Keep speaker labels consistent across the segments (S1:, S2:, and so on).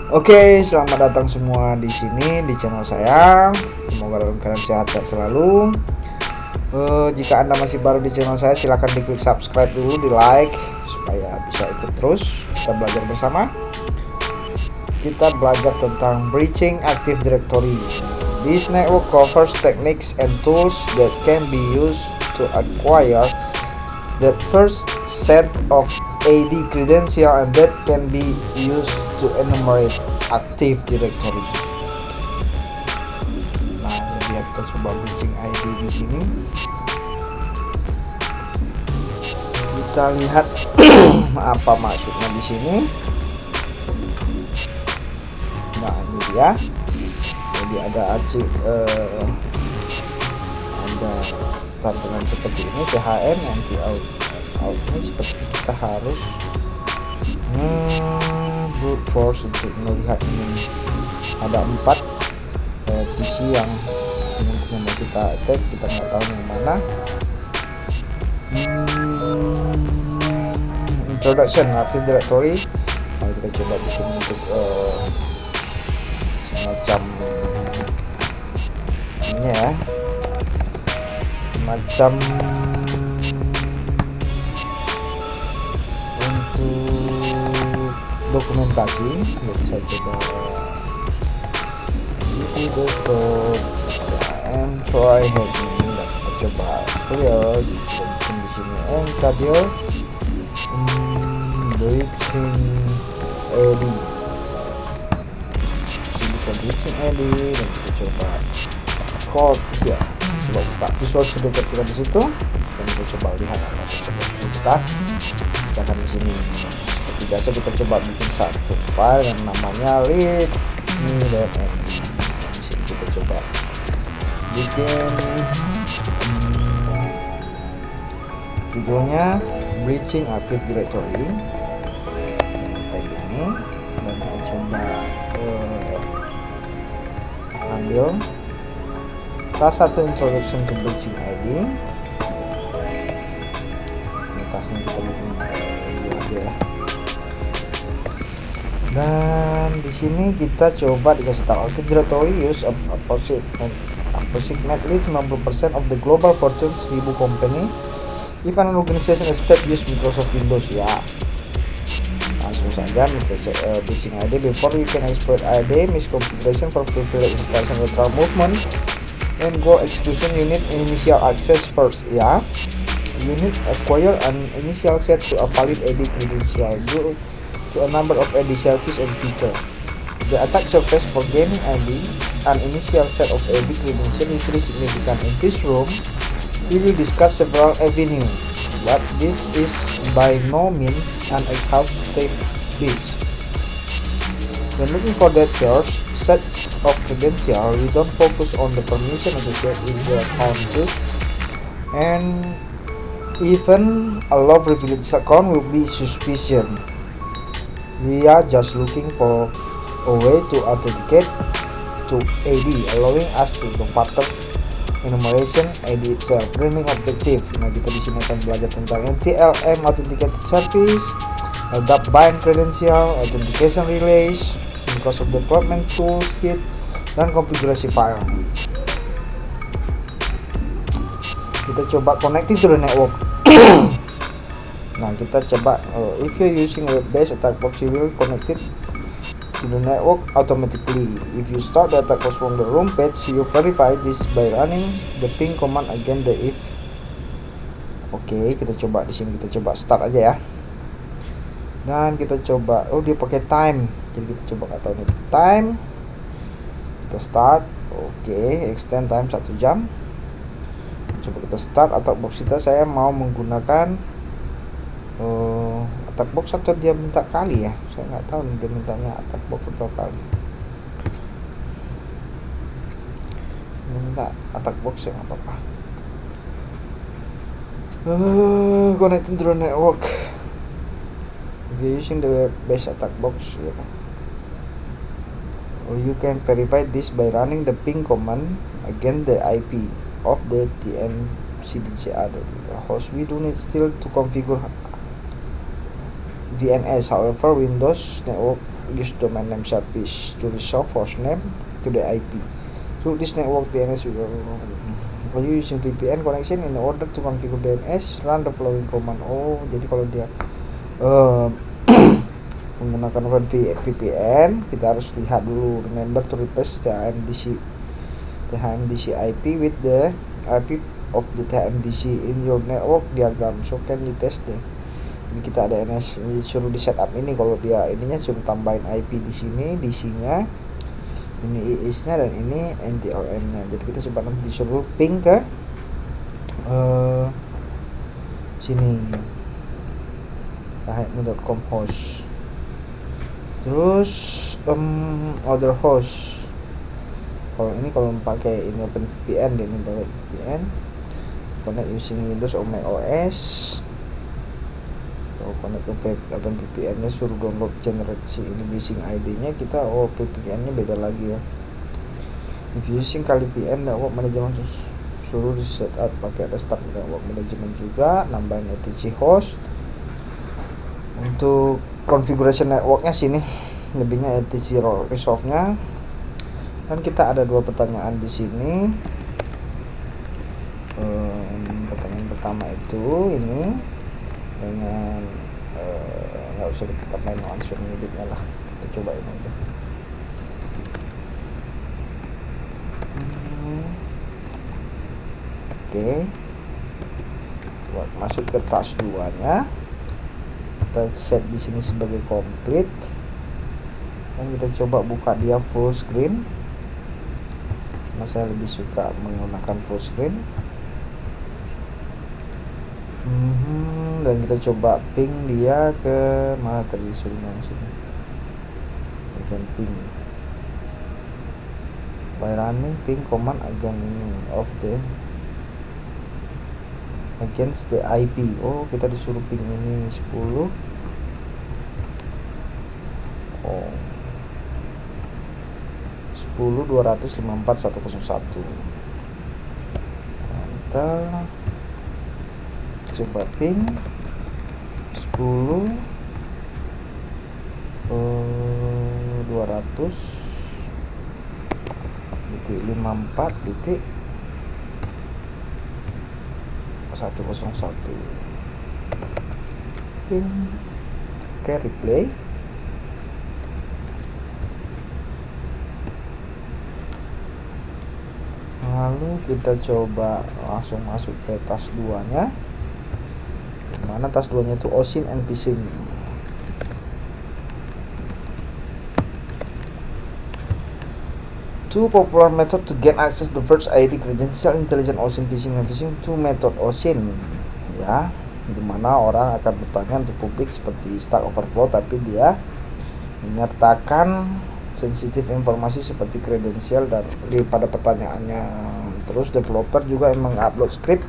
S1: Oke, selamat datang semua di sini di channel saya. Semoga dalam keadaan sehat selalu. Jika Anda masih baru di channel saya, silahkan diklik subscribe dulu, di like supaya bisa ikut terus. Kita belajar bersama. Kita belajar tentang breaching Active Directory. This network covers techniques and tools that can be used to acquire the first set of AD credential and that can be used to enumerate Active Directory. Nah, lihat kita coba breaching ID di sini. Kita lihat apa maksudnya di sini. Nah, ini dia. Jadi ada ada tampilan seperti ini, PHN anti out ini seperti kita harus brute force untuk melihat ini. Ada 4 PC yang mungkin mau kita attack, kita nggak tahu yang mana. Introduction Active Directory. Nah, kita coba bikin untuk semacam ini ya, semacam untuk dokumentasi. Jadi saya coba city desktop and try hacking. Dan kita coba clear di sini encadir breaching AD. Breaching AD dan kita coba code ya. Coba buka visual sedekat kita di situ dan kita coba lihat apa kita akan di sini. Seperti biasa kita coba bikin satu file yang namanya readme.md. Di sini kita coba bikin judulnya breaching Active Directory. Kayak gini dan kita coba ambil salah satu introduction to breaching ID. Tasnya kita bikin ya. Dan di sini kita coba dikasih tahu Active Directory use approximately 90% of the global Fortune 1000 company. If an organization estate use Microsoft Windows ya. Langsung saja breaching ID. Before you can exploit ID, misconfiguration for privilege installation lateral movement and go execution, you need initial access first ya. You need acquire an initial set to a valid AD credential due to a number of AD service and feature. The attack surface for gaining ID an initial set of AD credential is very significant. In this room, we will discuss several avenues, but this is by no means an exhaustive list. When looking for that first set of credentials, we don't focus on the permission associated with the account, and even a low privilege account will be suspicious. We are just looking for a way to authenticate to AD, allowing us to do further enumeration AD itself. Framing objective. Nah, kita di sini akan belajar tentang NTLM authenticated service, adapt bind credential, authentication relays, Microsoft development toolkit, dan konfigurasi file. Kita coba connecting to the network. Nah, kita coba if you're using web-based attack box, you will connect it to the network automatically. If you start the attack box from the room page, you verify this by running the ping command again the if. Oke, kita coba di sini, kita coba start aja ya. Dan kita coba, dia pakai time. Jadi kita coba atau ini time. Kita start. Oke, extend time 1 jam. Coba kita start attack box kita. Saya mau menggunakan attack box atau dia minta kali ya, saya nggak tahu nih dia mintanya attack box atau kali. Dia minta attack box ya, nggak apa-apa. Connecting to the network. If you're using the web-based attack box ya, or you can verify this by running the ping command against the IP of the TMCDCA host. We do need still to configure DNS. However, Windows network use domain name service to resolve host name to the IP. Through this network, DNS will using VPN connection in order to configure DNS, run the following command. Oh, jadi kalau dia menggunakan VPN, kita harus lihat dulu. Remember to replace the HMDC IP with the IP of the HMDC in your network diagram. So can you test deh? Jadi kita ada NS, suruh di setup ini. Kalau dia ininya suruh tambahin IP di sini, DC-nya, ini IIS-nya, dan ini NTLM-nya. Jadi kita coba nanti disuruh ping ke sini, hmi.com host, terus other host. Kalau ini kalau pakai ini OpenVPN, dia ini pakai VPN, connect using Windows or Mac OS. Kalau connect ke OpenVPN nya suruh download generate si ini phishing ID-nya, kita VPN-nya beda lagi ya. If using kali VM network management, suruh di setup pakai restart network management juga, nambahin etc host. Untuk configuration networknya sini lebihnya etc resolve-nya. Dan kita ada dua pertanyaan di sini. Pertanyaan pertama itu ini dengan nggak usah kita main langsung hidupnya lah, kita coba ini aja. Oke, coba masuk ke task 2 nya, kita set di sini sebagai complete, dan kita coba buka dia full screen. Nah, saya lebih suka menggunakan full screen. Dan kita coba ping dia ke mana tadi suruhnya sini. Bagian ping. By running ping command again ini of the against the IP. Oh, kita disuruh ping ini 10. Oh. 10.254.101. Enter. Coba ping 10 200 titik 54 titik 101 ping. Oke, replay. Lalu kita coba langsung masuk ke task 2 nya, dimana task 2 nya itu OSINT and phishing. Two popular method to get access the first ID credential intelligent OSINT phishing and phishing. Two method OSINT ya, dimana orang akan bertanya untuk publik seperti Stack Overflow, tapi dia menyertakan sensitif informasi seperti kredensial dan pada pertanyaannya. Terus developer juga yang mengupload script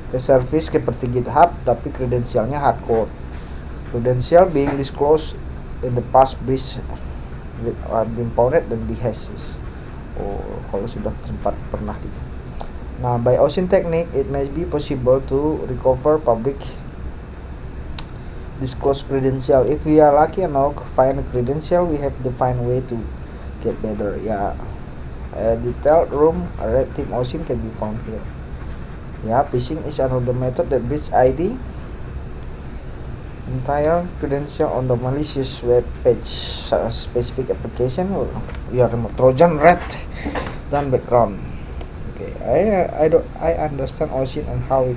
S1: ke service seperti GitHub, tapi kredensialnya hardcode. Credential being disclosed in the past breach been found dan di hashes. Oh, kalau sudah sempat pernah gitu. Nah, by OSINT technique, it may be possible to recover public disclosed credential. If we are lucky enough to find a credential, we have to find a way to get better. Yeah, a detailed room, a red team OSINT can be found here. Yeah, phishing is another method that breach ID entire credential on the malicious web page. Specific application or your remote Trojan red dan background. Okay, I understand OSINT and how it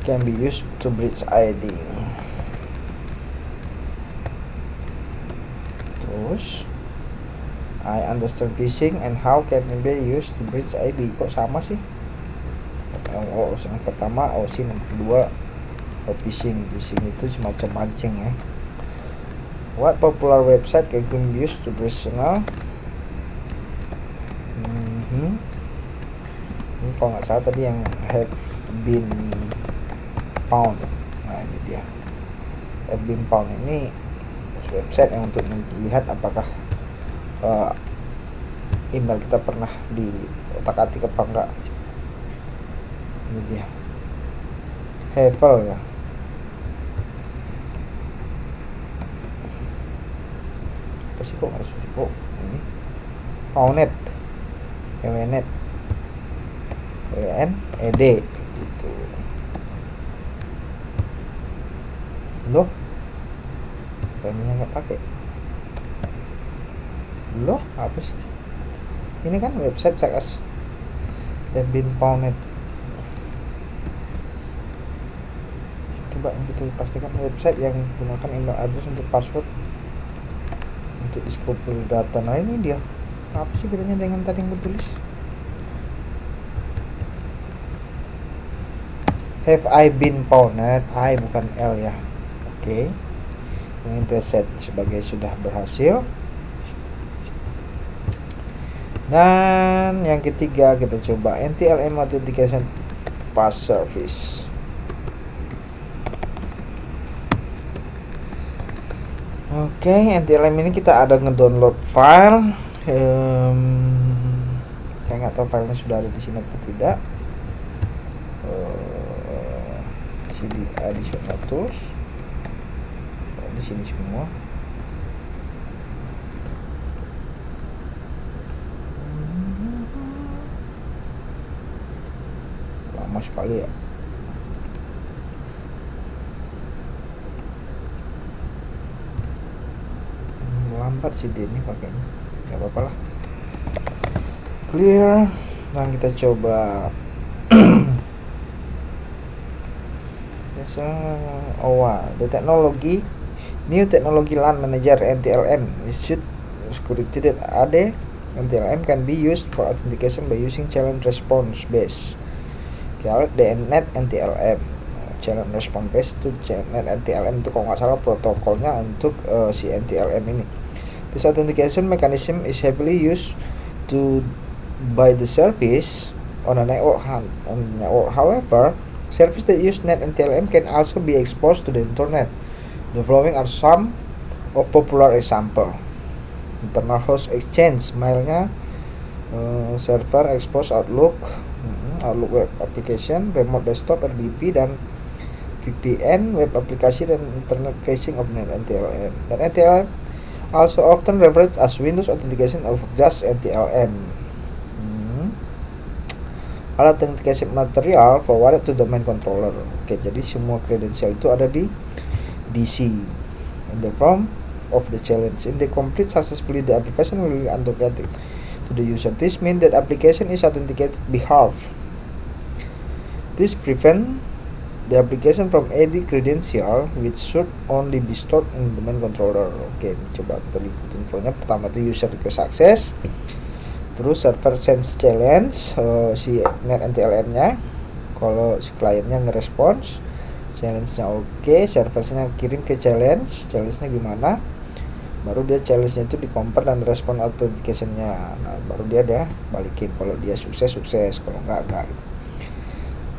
S1: can be used to breach ID. Terus I understand phishing and how can it be used to breach ID. Kok sama sih? Oh, yang pertama OSINT, yang kedua phishing. Phishing itu semacam mancing ya. What popular website can be used to breach? Ini kalau nggak salah tadi yang have been found. Nah, ini dia have been found. Ini website yang untuk melihat apakah email kita pernah di otak-atik apa enggak. Ini dia Havel ya. apa sih, kok harus kok ini Pownet, Wnet, WNED gitu loh, remnya nggak pakai loh, apa sih ini kan website SAKAS bin Pownet. Coba kita pastikan website yang menggunakan email address untuk password untuk discover data. Nah ini dia, apa sih bedanya dengan tadi yang bertulis have I been Pownet, I bukan L ya. Oke, ini kita set sebagai sudah berhasil. Dan yang ketiga kita coba NTLM Authentication Pass Service. Oke, NTLM ini kita ada ngedownload file. Saya nggak tahu filenya sudah ada di sini atau tidak. CD addition status di sini semua. Lama sekali ya. Lambat sih dia ini pakainya, nggak apa-apa lah. Clear. Nah kita coba the technology new technology LAN manager NTLM issued security.ad. NTLM can be used for authentication by using challenge response base called DNet NTLM. Challenge response base itu DNet NTLM itu kalau nggak salah protokolnya untuk si NTLM ini. This authentication mechanism is heavily used by the service on a network. However, service that use net NTLM can also be exposed to the internet. The following are some of popular example: internal host exchange, mailnya, server expose Outlook, Outlook web application, remote desktop RDP, dan VPN, web aplikasi, dan internet facing of net NTLM. Dan NTLM also often referred as Windows authentication of just NTLM. Authentication material forwarded to domain controller. Oke, jadi semua credential itu ada di DC. In the form of the challenge, in the complete successfully, the application will be authenticated to the user. This means that application is authenticated behalf. This prevent the application from adding credential which should only be stored in the domain controller. Oke, coba kita lihat infonya. Pertama itu user request access. Terus server sends challenge, si net NTLM nya kalau si kliennya ngerespons challenge-nya oke, servernya kirim ke challenge-nya gimana, baru dia challenge-nya itu di-compare dan respon authentication-nya. Nah, baru dia balikin kalau dia sukses, kalau enggak gitu.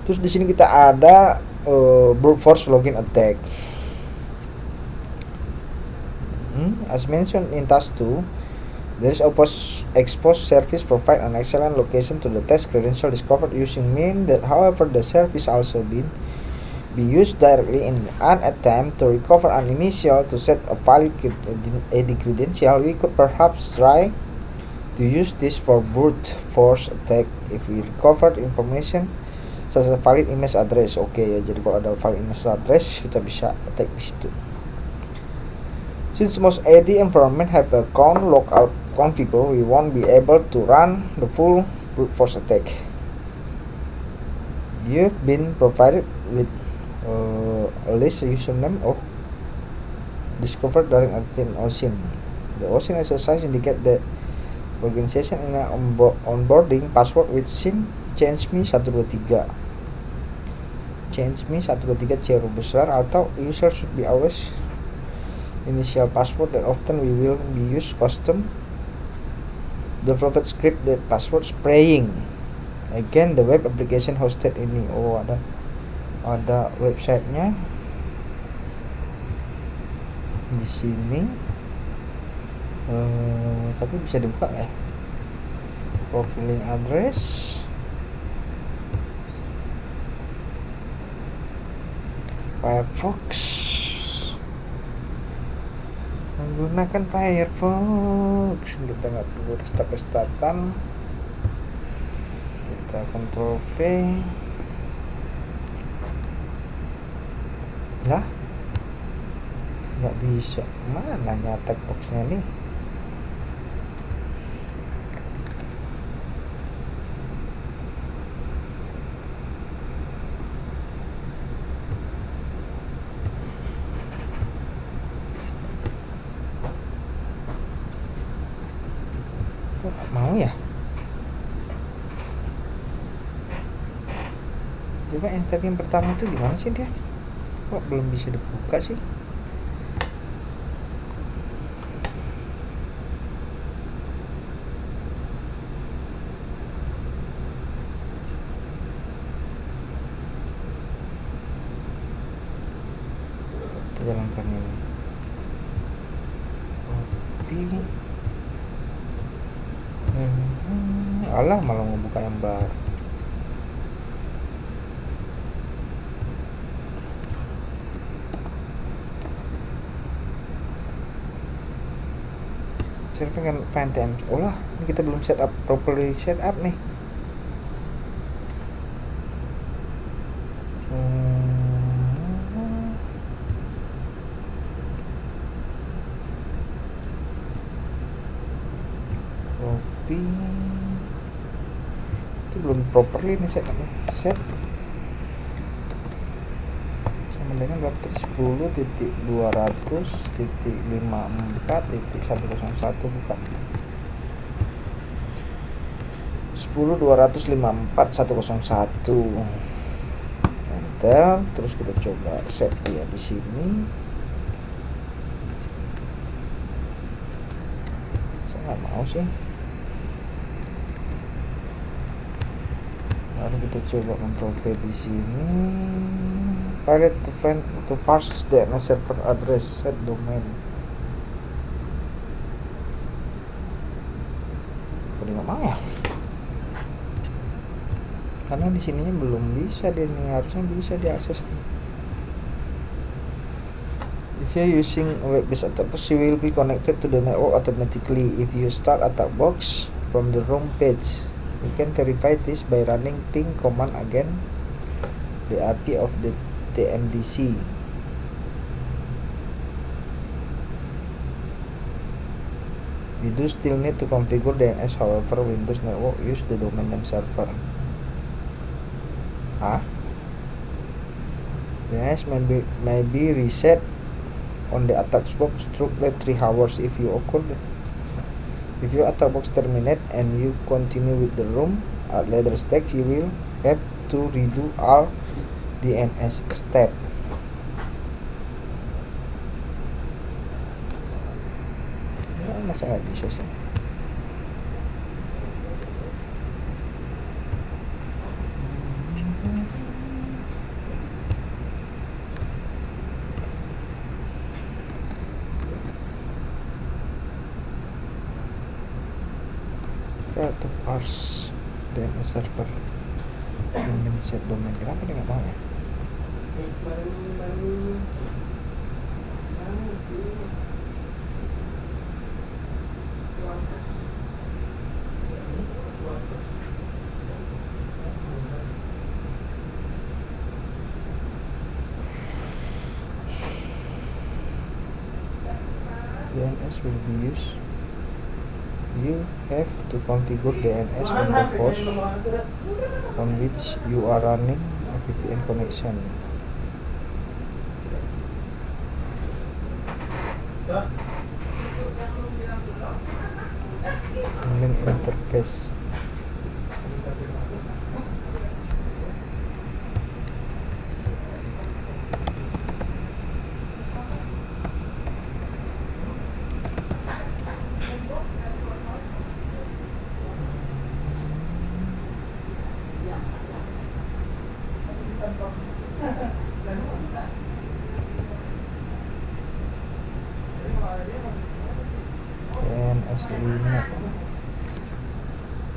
S1: Terus di sini kita ada brute force login attack. As mentioned in task 2, there is expose service provide an excellent location to the test credential discovered using mean that however the service also be used directly in an attempt to recover an initial to set a valid AD credential. We could perhaps try to use this for brute force attack if we recovered information such as valid email address. Oke ya, jadi kalau ada valid email address kita bisa attack di situ. Since most AD environment have a count logout configure, we won't be able to run the full brute force attack. You've been provided with a list username discovered during OSINT. The OSINT exercise indicate that organization in onboarding password with SIM change.me123 C huruf besar, atau user should be always initial password, that often we will be use custom developed script that password spraying. Again, the web application hosted ini ada websitenya di sini, tapi bisa dibuka ya. Profiling address, Firefox, menggunakan Firefox. Kita nggak perlu restart-restartan, kita Ctrl V. Nah, nggak bisa. Mana nyata boxnya nih? Kok nggak mau ya? Coba yang tadi yang pertama itu gimana sih dia? Kok belum bisa dibuka sih? Kita jalankan ini. Copy. Alah, malah ngebuka yang baru. Saya pengen find time. Oh lah, ini kita belum set up properly set up nih. Copy. Itu belum properly nih set upnya. Set sama dengan berapa? 10.200.54.101 bukan. 10.254.101. Enter, terus kita coba set dia di sini. Saya nggak mau sih. Lalu kita coba Ctrl V di sini. Pilot to find to parse DNS server address set domain. Apa nggak mau ya? Karena di sininya belum bisa dia nih, harusnya bisa diakses nih. If you're using web-based attack box, you will be connected to the network automatically. If you start attack box from the home page, you can verify this by running ping command again the IP of the TMDC. You do still need to configure DNS, however, Windows Network use the domain name server. DNS may be reset on the attack box through 3 hours. If your attack box terminate and you continue with the room at later stage, you will have to redo all DNS step. Masa nggak bisa sih? Kita parse DNS server ingin set domain. Kenapa dia nggak mau ya? DNS will be used. You have to configure DNS on the host on which you are running a VPN connection. Main interface. DNS 5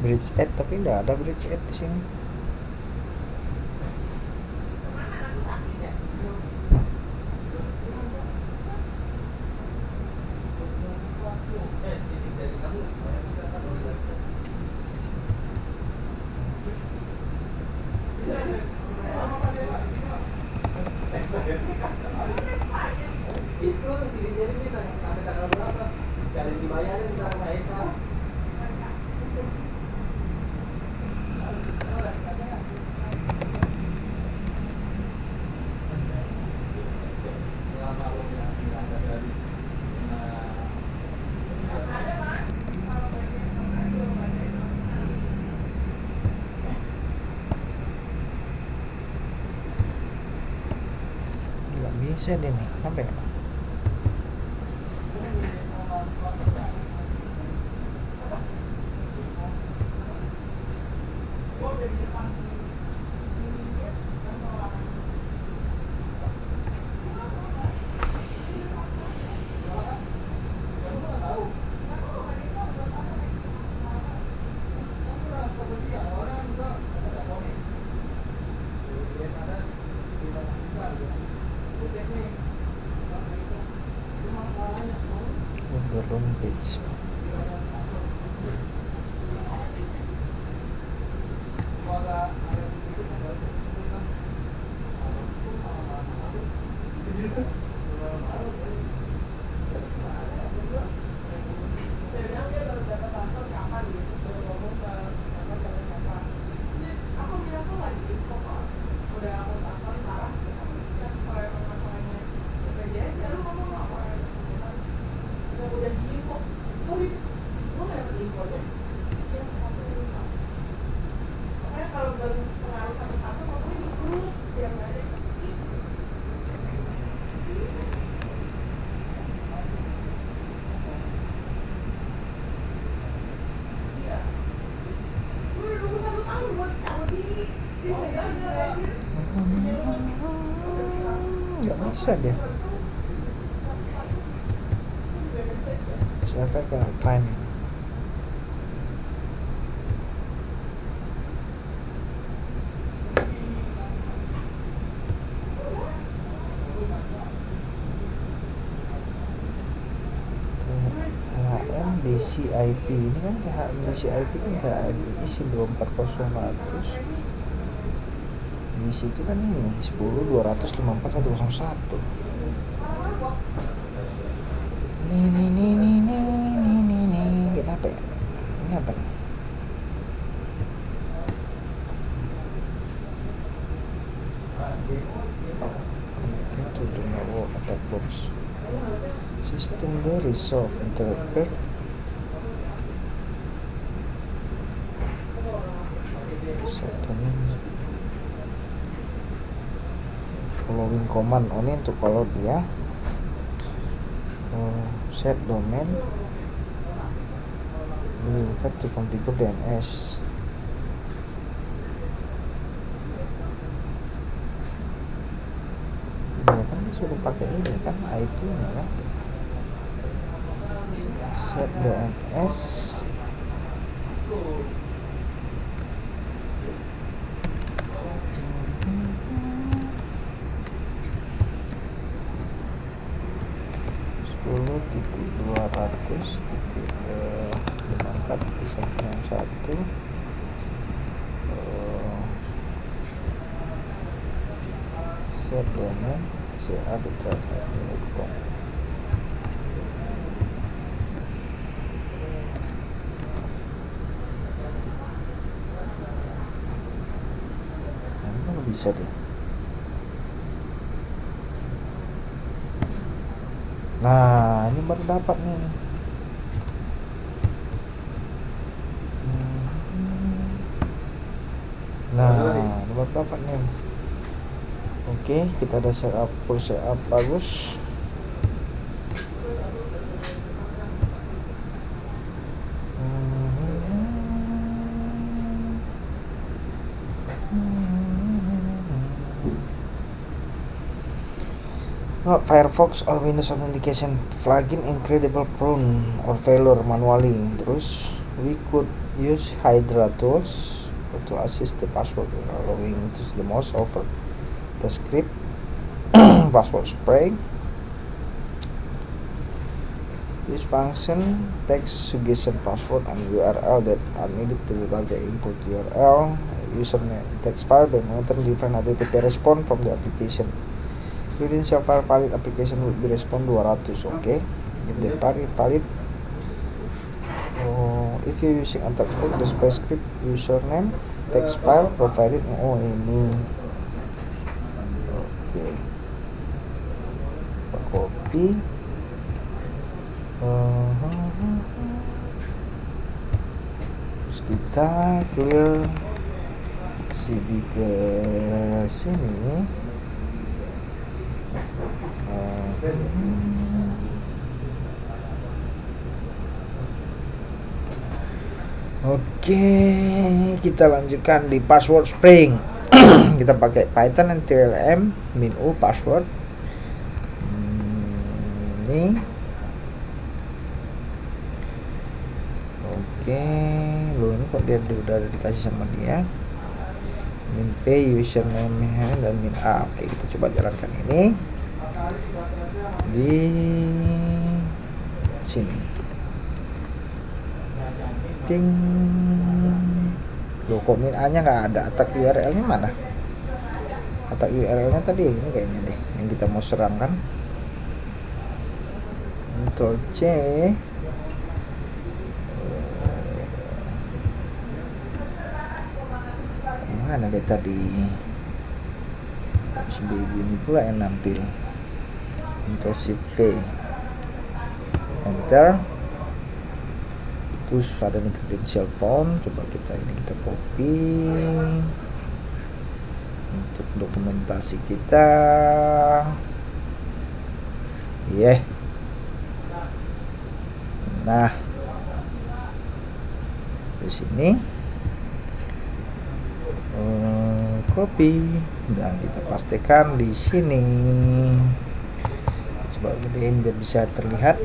S1: bridge add, tapi nggak ada bridge add di sini. Sini nih, sampai nggak? Home page. Nggak bisa dia. Siapa yang kena time? THM DCIP ini kan THM DCIP kan THM isi 240 di situ kan ini 10 254 101. Nih kenapa ya? Ini apa nih? Connecting to the network attack box. System very soft interpret. Following command on ini untuk kalau dia set domain, we have to configure DNS. Ya kan disuruh pakai ini kan IP nya kan, set DNS. Set domain CA .com. Ini kan bisa deh. Nah, ini baru dapat nih. Nah, ini baru dapat nih. Oke, kita ada full setup bagus. Firefox or Windows Authentication plugin incredible prone or failure manually. Terus we could use Hydra tools to assist the password, allowing to the mouse over the script. Password spray. This function takes suggestion password and URL that are needed to the target input URL, username, text file, then monitor different HTTP response from the application. Within server valid application will be respond 200. Okay, if the valid. If you're using a textbook, display script, username, text file provided. Oh ini. Oke. Copy. Terus kita clear CD ke sini. Oke, kita lanjutkan di password spring. Kita pakai Python NTLM min-u password. Ini. Oke, lo ini kok dia udah dikasih sama dia. Min p username dan min a. Oke, kita coba jalankan ini di sini. Ting. Loh, kok min a nya nggak ada, attack URL nya mana? Attack URL nya tadi ini kayaknya deh yang kita mau serang kan. Ctrl C. Mana deh tadi? Begini pula yang nampil. Ctrl Shift V. Enter. Terus ada nih credential form, coba kita copy untuk dokumentasi kita. Nah, di sini copy dan kita pastikan di sini. Coba gedein biar bisa terlihat.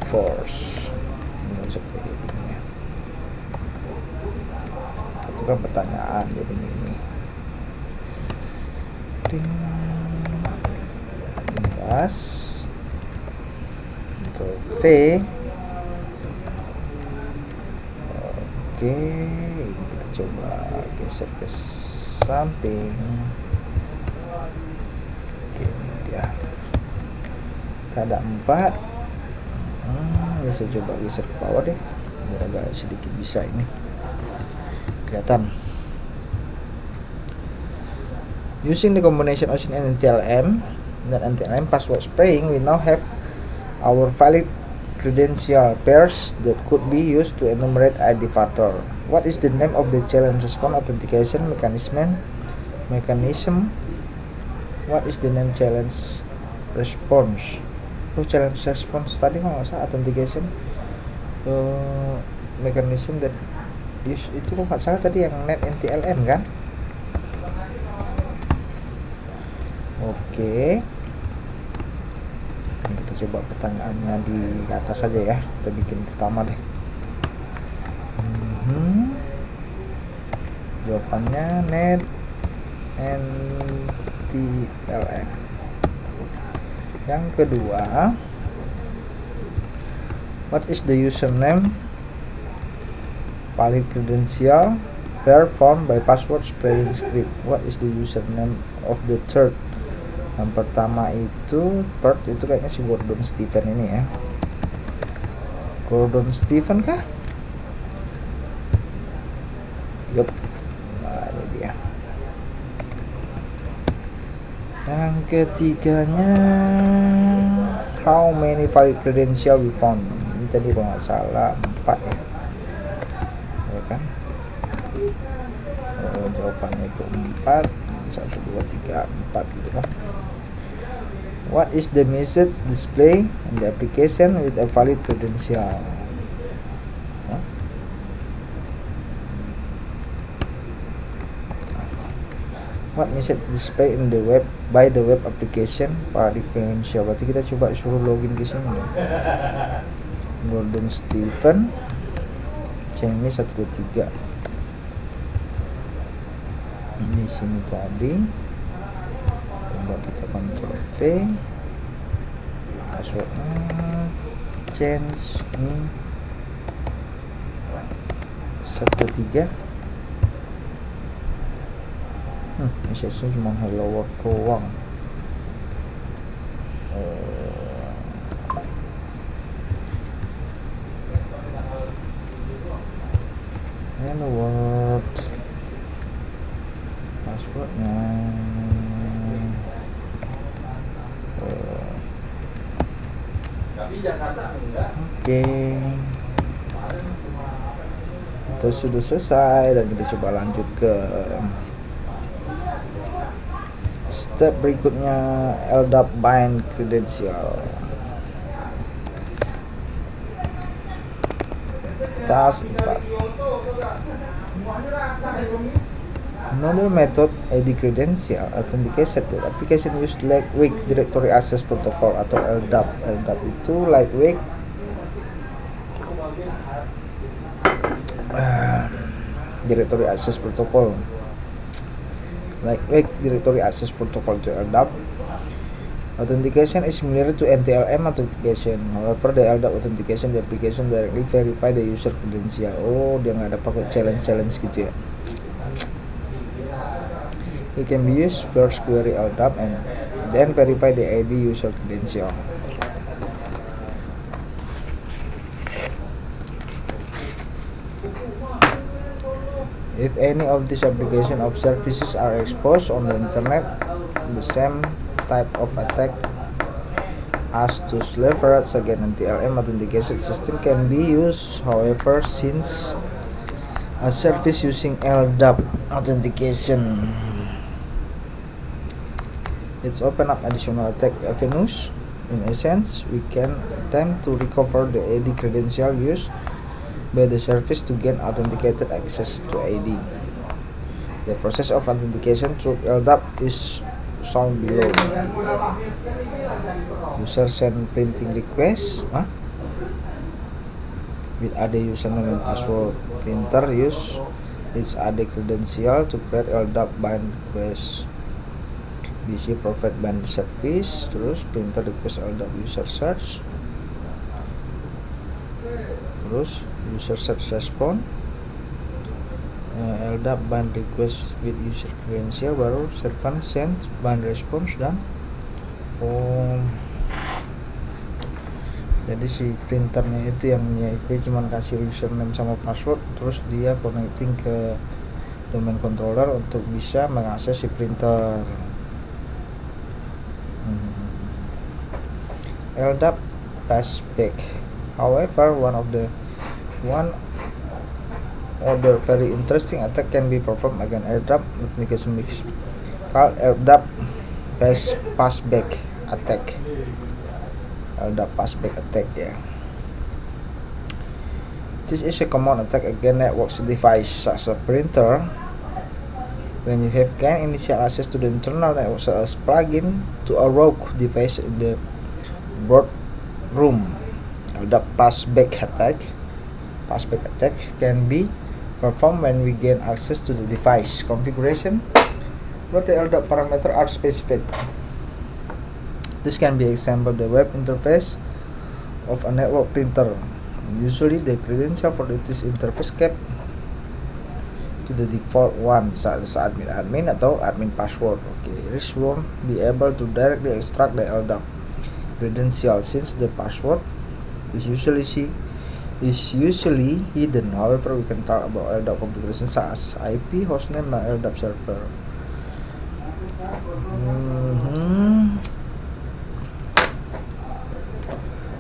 S1: Force seperti ini ya. Itu kan pertanyaan jadi ini. Plus untuk V. Oke, ini kita coba geser ke samping. Oke, ini dia. Kita ada 4. Saya coba geser ke bawah deh biar agak sedikit bisa ini kelihatan. Using the combination of NTLM dan NTLM password spring, we now have our valid credential pairs that could be used to enumerate ID factor. What is the name of the challenge response authentication mechanism? What is the name challenge response? Challenge response tadi kalau nggak salah authentication mechanism that use, itu kok nggak salah tadi yang net NTLM kan. Oke, kita coba pertanyaannya di atas saja ya, kita bikin pertama deh. Jawabannya net NTLM. Yang kedua, what is the username valid credential pair formed by password spring script? What is the username of the third? Yang pertama itu third itu kayaknya si Gordon Stephen ini ya. Gordon Stephen kah? Yup. Nah, ini dia. Yang ketiganya, how many valid credential we found? Ini tadi kalau nggak salah 4 ya, ya kan? Jawabannya itu 4, 1, 2, 3, 4 gitu kan? What is the message display in the application with a valid credential? What message display in the web by the web application valid credential? Berarti kita coba suruh login ke sini. Gordon Stephen, ini 1, 2, 3. Di sini tadi. Coba kita Ctrl V. Passwordnya change ini 1, 2, 3. Message-nya cuma hello world doang. Hello world. Passwordnya oke. Kita sudah selesai dan kita coba lanjut ke step berikutnya, LDAP bind credential. Task 4. Another method ID credential authentication to application use lightweight directory access protocol atau LDAP. LDAP itu lightweight directory access protocol. Lightweight directory access protocol to LDAP. Authentication is similar to NTLM authentication. However, the LDAP authentication the application directly verify the user credential. Oh, dia nggak ada pakai challenge gitu ya. It can be used first query LDAP and then verify the ID user credential. If any of these application of services are exposed on the internet, the same type of attack as to leverage against NTLM authentication system can be used. However, since a service using LDAP authentication, it's open up additional attack avenues. In essence, we can attempt to recover the ID credential used by the service to gain authenticated access to ID. The process of authentication through LDAP is shown below. User send printing request with AD username and password. Printer use its AD credential to create LDAP bind request. BC provide bind service. Terus printer request LDAP user search. Terus user search respond. LDAP bind request with user credential, baru servant send bind response dan jadi si printernya itu yang dia cuma kasih username sama password, terus dia connecting ke domain controller untuk bisa mengakses si printer. LDAP passback. However, one other very interesting attack can be performed against LDAP authentication mix called LDAP passback attack. LDAP passback attack, yeah. This is a common attack against network device such as a printer. When you have gained initial access to the internal network such as plugin to a rogue device in the board room, LDAP passback attack can be performed when we gain access to the device configuration where the LDAP parameters are specified. This can be example the web interface of a network printer. Usually the credential for this interface kept to the default one such as admin atau admin password. Okay, this won't be able to directly extract the LDAP credential since the password is usually hidden. However, we can talk about LDAP configuration such as IP, hostname, dan LDAP server.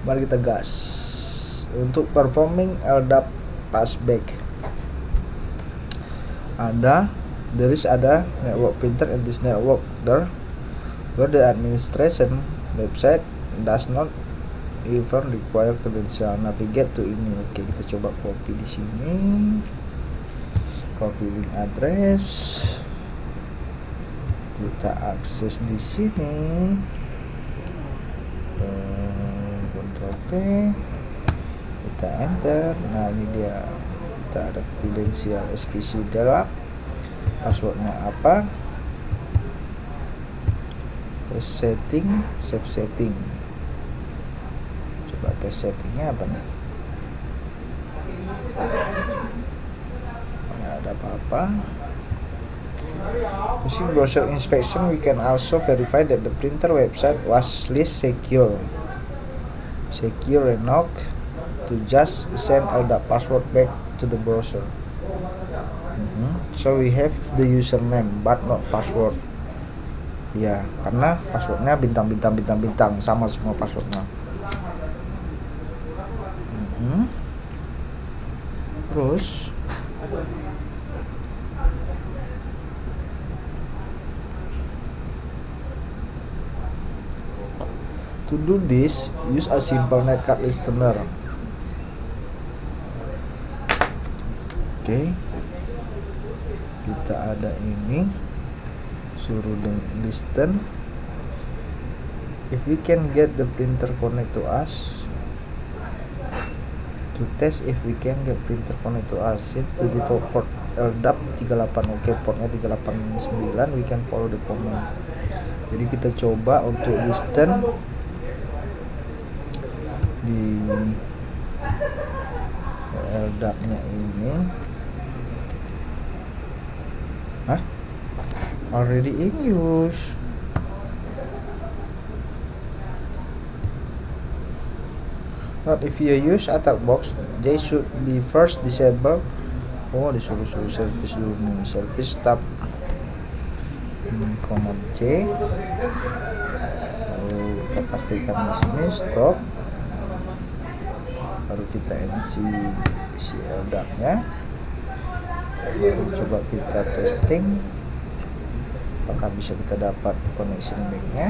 S1: Mari kita gas untuk performing LDAP passback. Ada network printer in this network where the administration website does not even require credential. Navigate to ini. Oke, kita coba copy di sini. Copy link address. Kita akses di sini. Ctrl V. Kita enter. Nah, ini dia. Kita ada credential SPC dalam. Passwordnya apa? Setting, save setting. Coba tes settingnya apa nih? Nggak ada apa-apa. Using browser inspection, we can also verify that the printer website was least secure. Secure enough to just send LDAP password back to the browser. So we have the username but not password. Ya, karena passwordnya bintang sama semua passwordnya. Terus To do this, use a simple netcat listener. Oke, kita ada ini, suruh listen. If we can get the printer connect to us, to test if we can get printer connect to us, set to default port LDAP 38. Oke, portnya 389. We can follow the command. Jadi kita coba untuk listen di LDAP nya ini. Already in use. Not if you use attack box, they should be first disabled. Oh, disuruh service dulu nih, service stop. Command C. Lalu kita pastikan di sini stop. Baru kita NC si LDAP nya. Baru coba kita testing apakah bisa kita dapat connection back nya.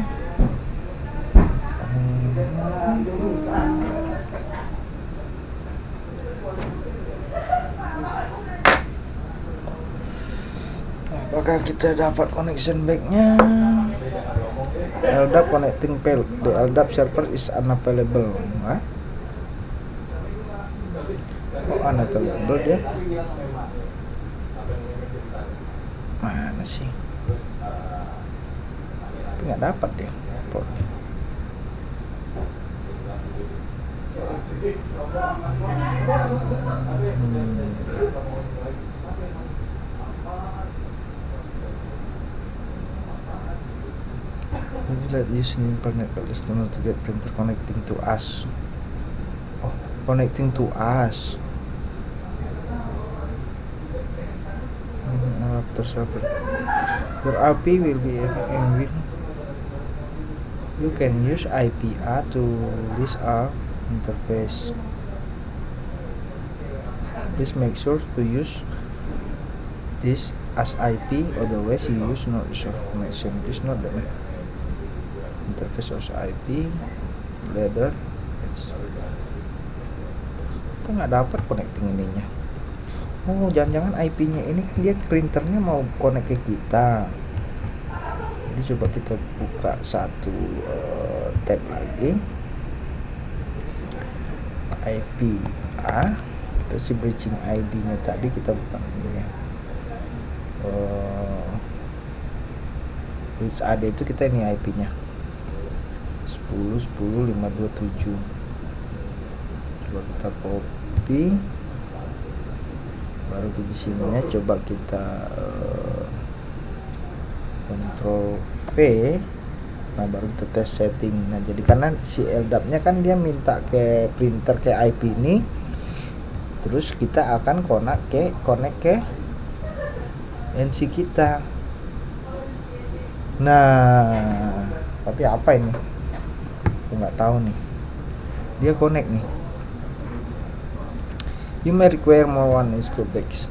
S1: Apakah kita dapat connection back nya? LDAP connecting failed. The LDAP server is unavailable. Oh, unavailable dia. Mana sih? Tapi nggak dapat deh portnya. Let using internet listener to get printer connecting to us. Oh, connecting to us. After server, your IP will be in. You can use IPA to list our interface. Please make sure to use this as IP, otherwise you use not resolve connection. This not the interface as IP ladder. Kita nggak dapat connecting ininya. Oh, jangan-jangan IP-nya ini dia printernya mau connect ke kita. Jadi coba kita buka satu tab lagi. IP A, terus si bridging ID-nya tadi kita buka ini ya. Bridge AD itu kita ini IP-nya 10.10.527. Coba kita copy. Baru di sininya coba kita Ctrl V. Nah, baru kita tes setting. Nah, jadi karena si LDAP nya kan dia minta ke printer ke IP ini, terus kita akan connect ke NC kita. Nah, tapi apa ini? Aku nggak tahu nih. Dia connect nih. You may require more one is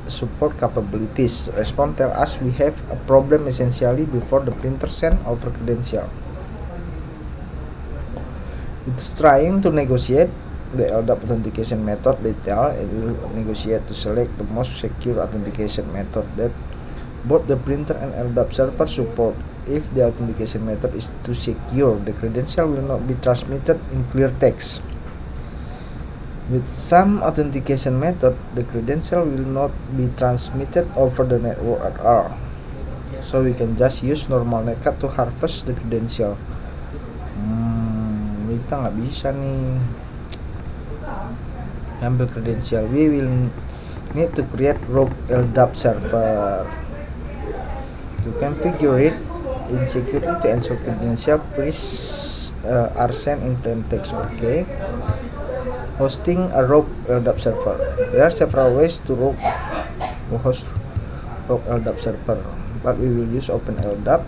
S1: support capabilities. Respond tell us we have a problem essentially before the printer send over credential. It is trying to negotiate the LDAP authentication method detail. It will negotiate to select the most secure authentication method that both the printer and LDAP server support. If the authentication method is too secure, the credential will not be transmitted in clear text. With some authentication method, the credential will not be transmitted over the network at all. So we can just use normal netcat to harvest the credential. Kita nggak bisa nih ambil credential. We will need to create rogue LDAP server. To configure it in security to ensure credential, please are sent in plain text. Okay. Hosting a rogue LDAP server. There are several ways to host rogue LDAP server, but we will use OpenLDAP.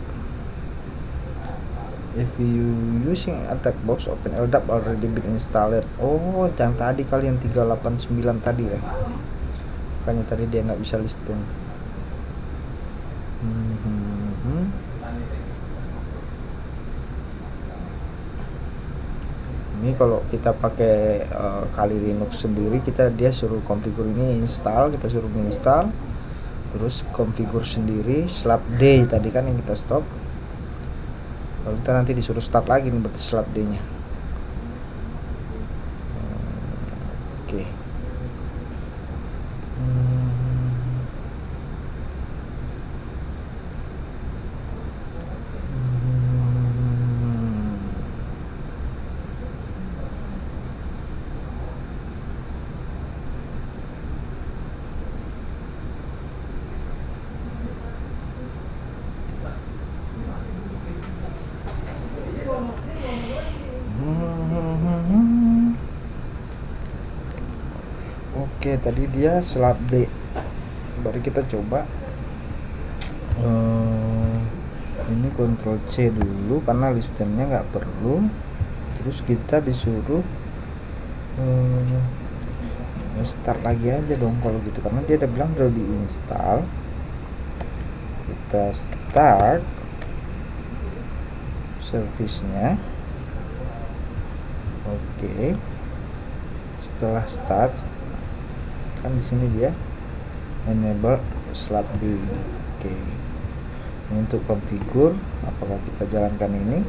S1: If you using attack box, OpenLDAP already been installed. Oh, yang tadi kali yang 389 tadi ya. Makanya tadi dia nggak bisa listen. Ini kalau kita pakai Kali Linux sendiri, dia suruh configure ini install, kita suruh install, terus configure sendiri slapd tadi kan yang kita stop, lalu kita nanti disuruh start lagi nih berarti slapd nya. Oke. Oke, tadi dia slapd. Baru kita coba ini Ctrl C dulu karena listemnya nggak perlu. Terus kita disuruh start lagi aja dong kalau gitu, karena dia udah bilang udah diinstal. Kita start service-nya. Oke. Setelah start kan di sini dia enable slapd. Oke. Ini untuk configure, apakah kita jalankan ini?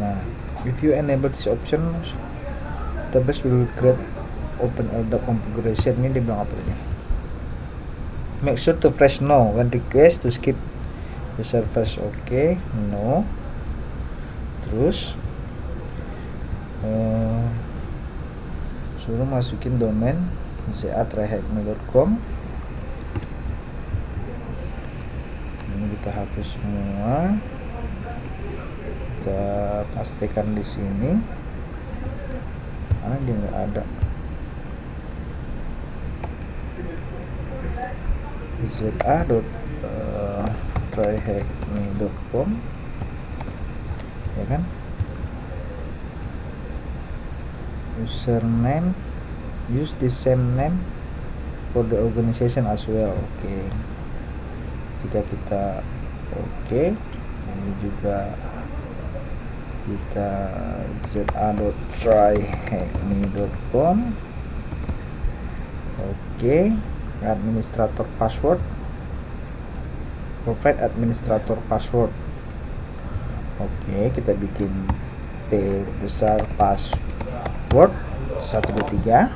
S1: Nah, if you enable this option, database will create open LDAP configuration. Ini dia bilang apa ini? Make sure to press no when request to skip the service. Oke, no. Terus suruh masukin domain za-hackme.com. Ini kita hapus semua, kita pastikan di sini karena dia nggak ada. za.tryhackme.com, ya kan? Username, use the same name for the organization as well. Oke. Jika kita oke, ini juga kita za.tryhackme.com. Oke, administrator password, provide administrator password. Oke, kita bikin P besar password 123.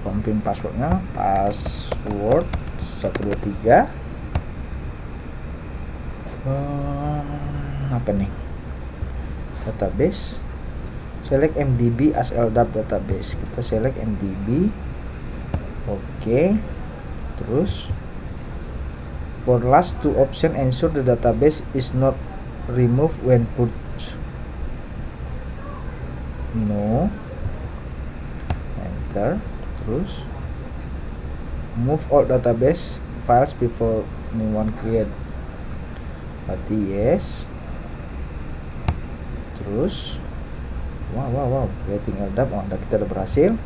S1: Confirm passwordnya password 123. Apa nih? Database, select MDB as LDAP database. Kita select MDB. Oke. Terus for last two option, ensure the database is not removed when purged. No. Enter. Terus move all database files before new one create. Berarti yes. Terus wow creating LDAP. Kita udah berhasil.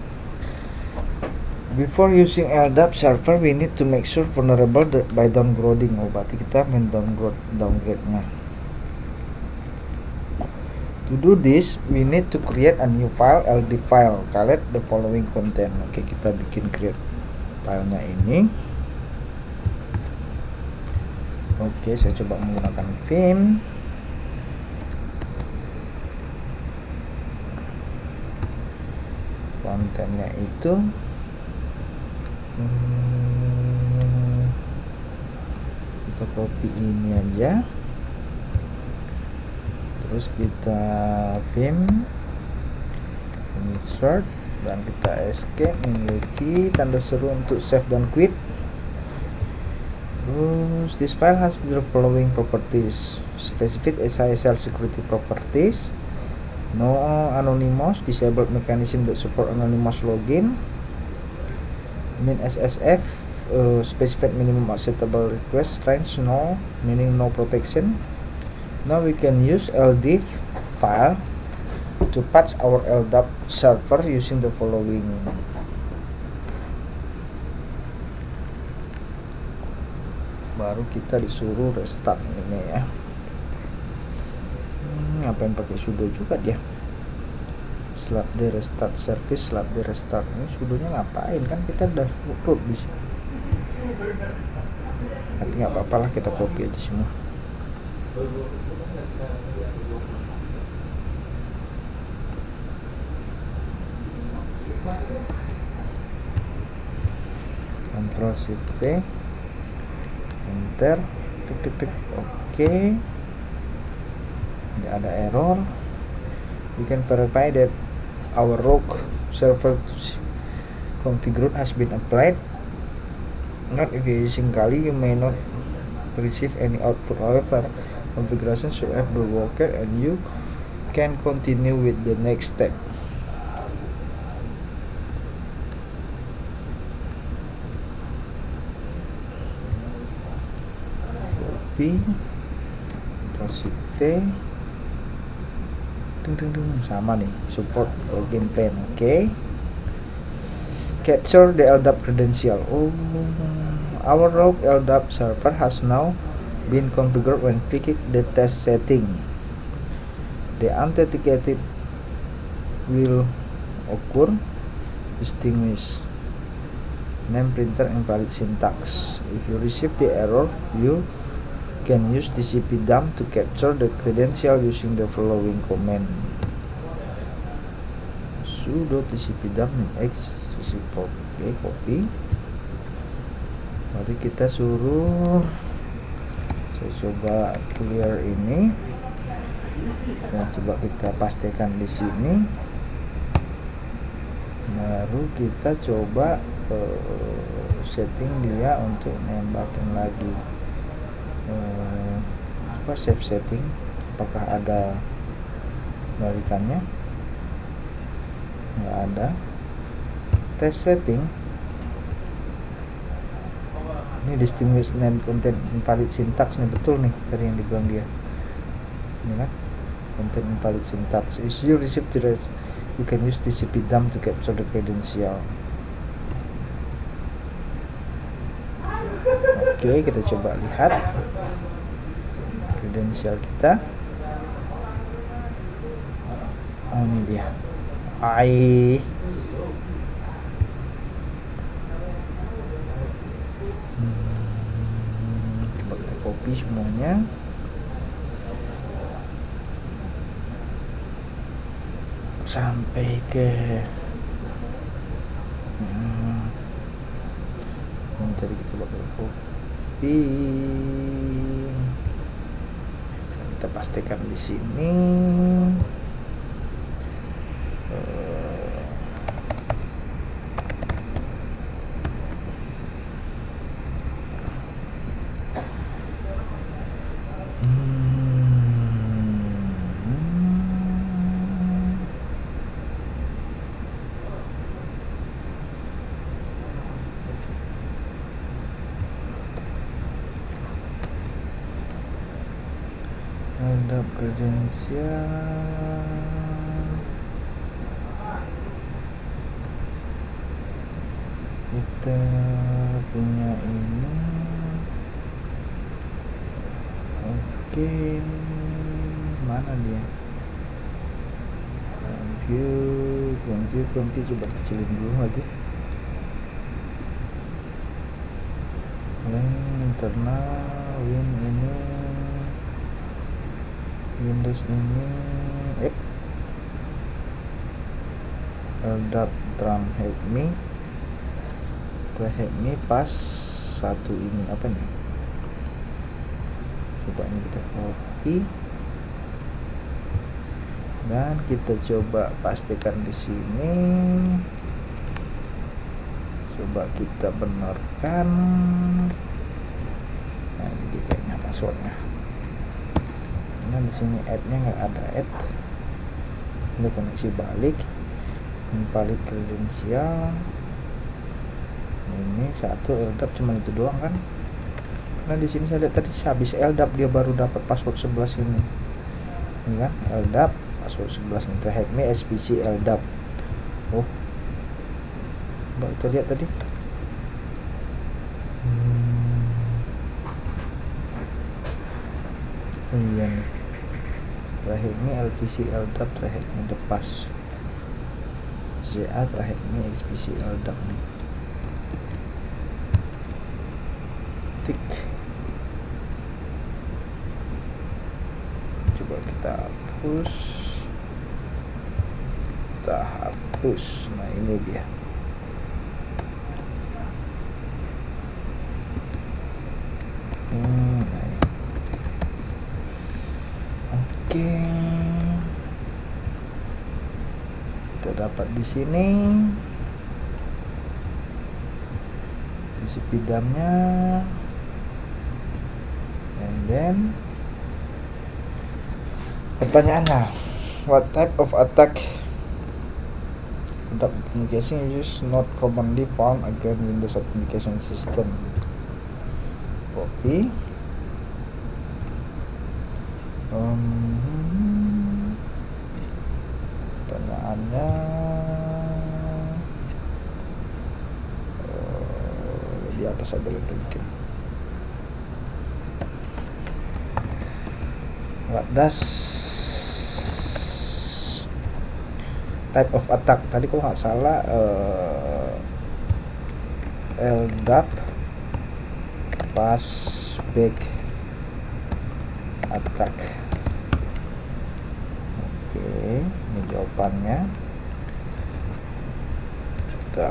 S1: Before using LDAP server, we need to make sure vulnerable by downgrading. Berarti kita main downgrade-nya. To do this, we need to create a new file, LD file, collect the following content. Oke, kita bikin create filenya ini. Oke, saya coba menggunakan Vim. Kontennya itu kita copy ini aja, terus kita Vim insert dan kita escape, memiliki tanda seru untuk save dan quit. Terus this file has the following properties: specific SSL security properties, no anonymous, disabled mechanism that support anonymous login, min SSF, specified minimum acceptable request range, no, meaning no protection. Now we can use LD file to to patch our LDAP server using the following. Baru kita disuruh restart ini ya. Ngapain pakai sudo juga dia? Slap the restart service, slap the restart. Ini sudonya ngapain, kan kita udah root di sini. Tapi nggak apa-apa lah, kita copy aja semua. Ctrl Shift V, enter, tik. Oke. Tidak ada error. We can verify that our rogue server configured has been applied. Not if you're using Kali, you may not receive any output. However, configuration should have been worked and you can continue with the next step. Copy, Ctrl Shift V, sama nih, support login plan. Oke. Capture the LDAP credential. Oh, our rogue LDAP server has now been configured. When clicking the test setting, the authenticated will occur. Distinguish name printer invalid syntax. If you receive the error, you can use TCP dump to capture the credential using the following command. Sudo TCP dump x support. Oke, copy. Mari kita suruh, saya coba clear ini. Nah, coba kita pastikan di sini. Baru kita coba setting dia untuk nembakin lagi. Save setting, apakah ada balikannya? Nggak ada. Test setting, ini distinguish name content invalid syntax nih, betul nih tadi yang dibilang dia ini kan, content invalid syntax. If you receive the rest, you can use TCP dump to capture the credential. Oke, kita coba lihat credential kita. Oh, ini dia. Coba kita copy semuanya. Sampai ke tadi kita bakal copy. Kita pastikan di sini. Ada credential. Kita punya ini. Oke, mana dia? Compute, coba kecilin dulu lagi. Internal win ini, Windows ini, LDAP drum help me pas satu ini apa nih? Coba ini kita copy dan kita coba pastikan di sini. Coba kita benarkan. Nah, ini kayaknya passwordnya. Nah, di sini add-nya nggak ada add. Ini koneksi balik, invalid credential. Ini satu LDAP cuma itu doang kan? Nah, di sini saya lihat tadi habis LDAP dia baru dapat password 11 ini. Ini kan LDAP password 11 nih. Help me SPC LDAP. Oh, coba kita lihat tadi. Iya nih, terakhir ini LPC LDAP, terakhir ini the pass. ZA terakhir ini XPC LDAP nih. Tik. Coba kita hapus. Nah ini dia. Nah ini. Oke. Kita dapat di sini isi pidamnya, and then pertanyaannya, what type of attack authentication is not commonly found against Windows authentication system? Copy. Pertanyaannya di atas ada lagi bikin. What does type of attack tadi kalau nggak salah LDAP passback attack. Oke, ini jawabannya. Kita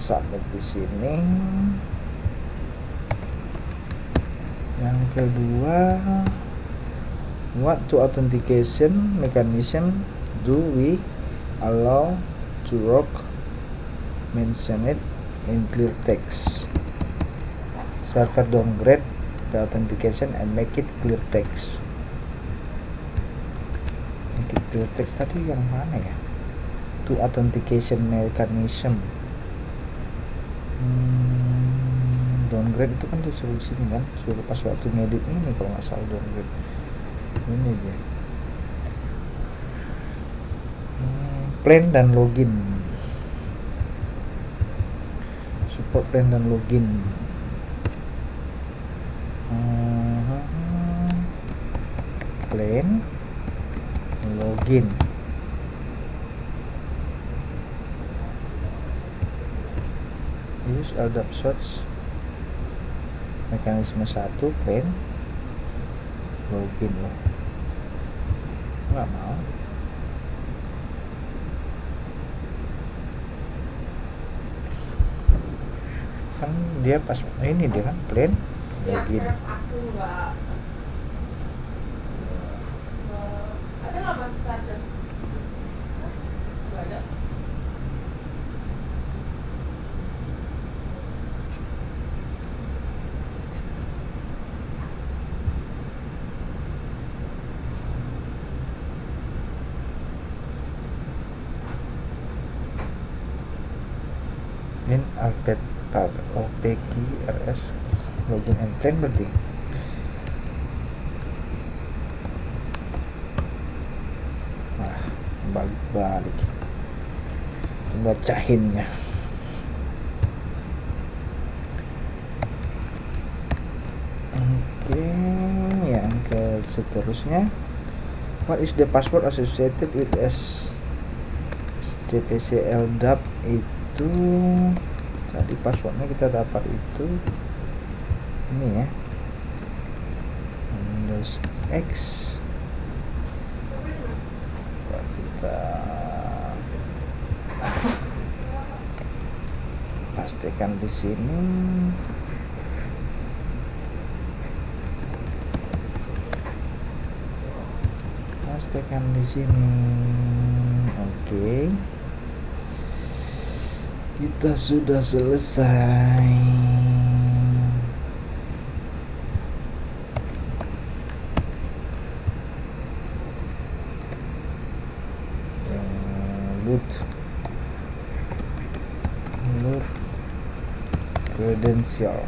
S1: submit di sini. Yang kedua, what to authentication mechanism do we allow to work? Mention it in clear text. Server downgrade the authentication and make it clear text. Make it clear text tadi yang mana ya? To authentication mechanism. Downgrade itu kan disuruh di sini kan, suruh pas waktu ngedit ini kalau nggak salah downgrade. Ini dia. Plan dan login. Support plan dan login. Plan login. Use LDAP search mekanisme 1 plan login loh. Nggak mau. Kan dia pas ini dia kan plan login. In update tab OPQRS login and plan berarti. Nah, balik bacainnya. Oke, yang ke seterusnya, what is the password associated with SCPC LDAP? Itu tadi passwordnya kita dapat itu ini ya, Windows X. Kita pastikan di sini. Pastikan di sini. Oke. Kita sudah selesai. Load credential.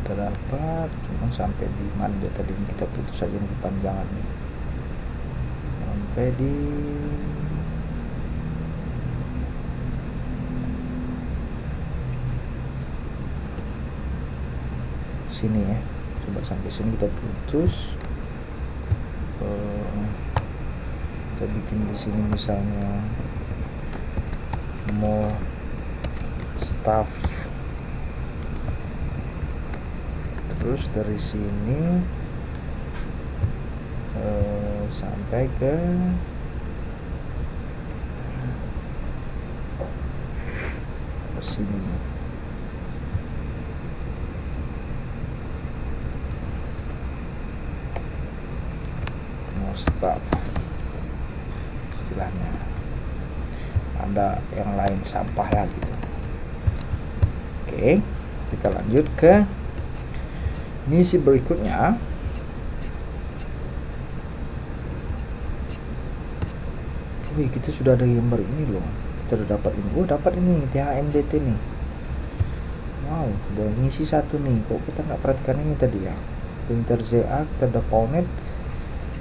S1: udah dapat, cuman sampai di mana dia tadi, kita putus aja nih kepanjangan nih, sampai di sini ya. Coba sampai sini kita putus. Kita bikin di sini misalnya more stuff, terus dari sini sampai ke sini. More stuff istilahnya, ada yang lain sampah lah gitu. Oke, kita lanjut ke misi berikutnya. Wih, kita sudah ada gambar ini loh, kita udah dapat ini. Dapat ini THMDT nih. Wow, udah ngisi satu nih. Kok kita nggak perhatikan ini tadi ya? Printer ZA kita udah connect.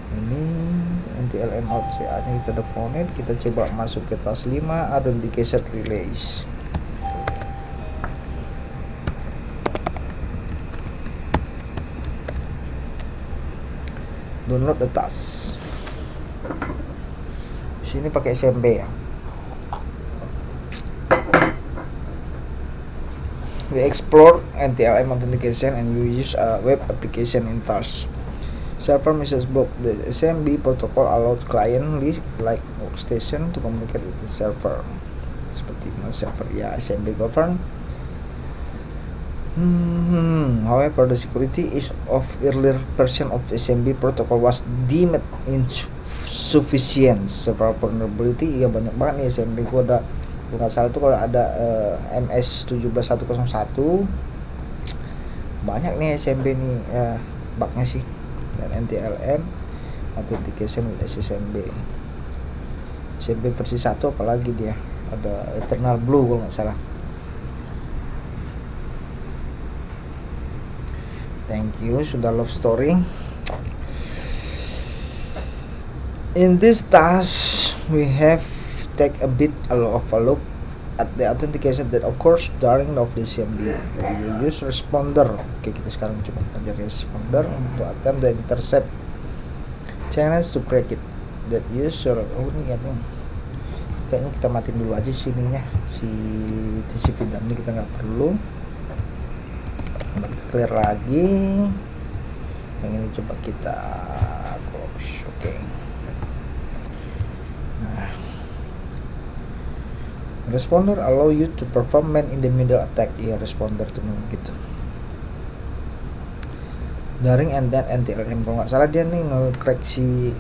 S1: Ini NTLM out ZA nya kita udah connect. Kita coba masuk ke task 5 authentication relays. Download the task. Sini pakai SMB ya. We explore NTLM authentication and we use a web application in task. Server message box. The SMB protocol allows client like workstation to communicate with the server. Seperti server ya, SMB govern. However, the security is of earlier version of SMB protocol was deemed insufficient. Several vulnerability, ya banyak banget nih SMB. Gua ada, nggak salah tuh kalau ada MS 17101 banyak nih SMB nih bugnya sih. Dan NTLM authentication with SMB. SMB versi 1 apalagi dia ada Eternal Blue kalau nggak salah. Thank you, sudah love story. In this task, we have take a bit of a look at the authentication that occurs during the SMB. We will use responder. Oke, kita sekarang coba pelajari responder untuk attempt the intercept challenge to crack it. That user, oh ini ya tuh. Kayaknya kita matiin dulu aja sininya, si TCP dummy kita nggak perlu. Clear lagi. Yang ini coba kita close. Oke. Nah, responder allow you to perform man in the middle attack. Ya, responder tuh gitu. Daring and then NTLM, kalau nggak salah dia nih nge-crack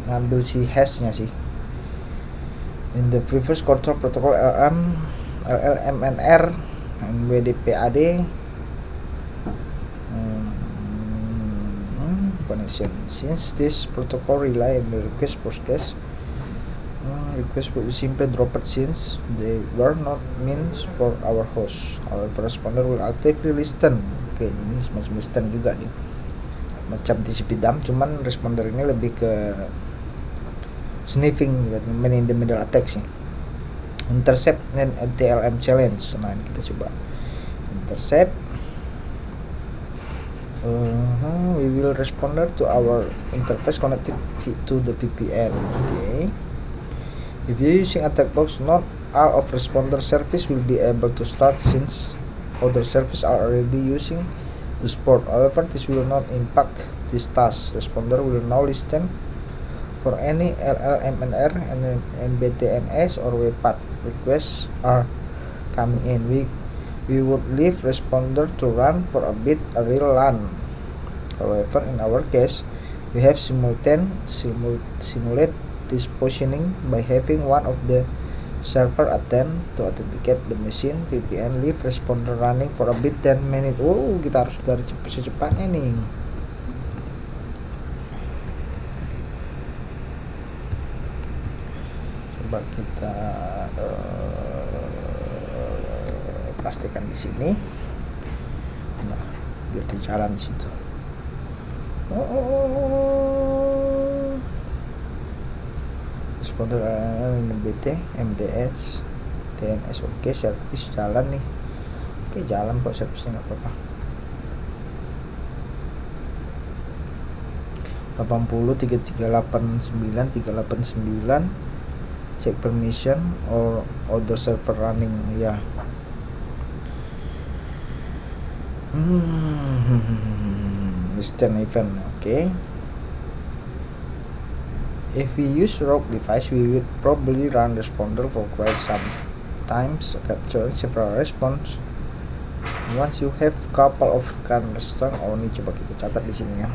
S1: ngambil si hashnya sih. In the previous control protocol LLMNR and WDPAD connection. Since this protocol rely on the request process, request will simply drop it since they were not meant for our host. Our responder will actively listen. Oke, ini semacam listen juga nih, macam TCP dump, cuman responder ini lebih ke sniffing, man in the middle attack sih. Intercept and NTLM challenge. Nah, ini kita coba intercept. We will responder to our interface connected to the VPN. Okay. If you're using attack box, not all of responder service will be able to start since other services are already using the support. However, this will not impact this task. Responder will now listen for any LLMNR and NBTNS or WebPath requests are coming in. We would leave responder to run for a bit a real run. However, in our case, we have simulate this positioning by having one of the server attempt to authenticate the machine. VPN leave responder running for a bit 10 minutes. Oh, kita harus dari secepatnya nih. Coba kita pastikan di sini. Nah, biar dia jalan di situ. Responder BT, MDS, DNS oke, service jalan nih. Oke, jalan kok servisnya, nggak apa-apa. 80 3389 389 check permission or other server running ya. Instant event, okay. If we use rogue device, we will probably run responder for quite some times, capture several response. Once you have couple of current response, ini coba kita catat di sini ya.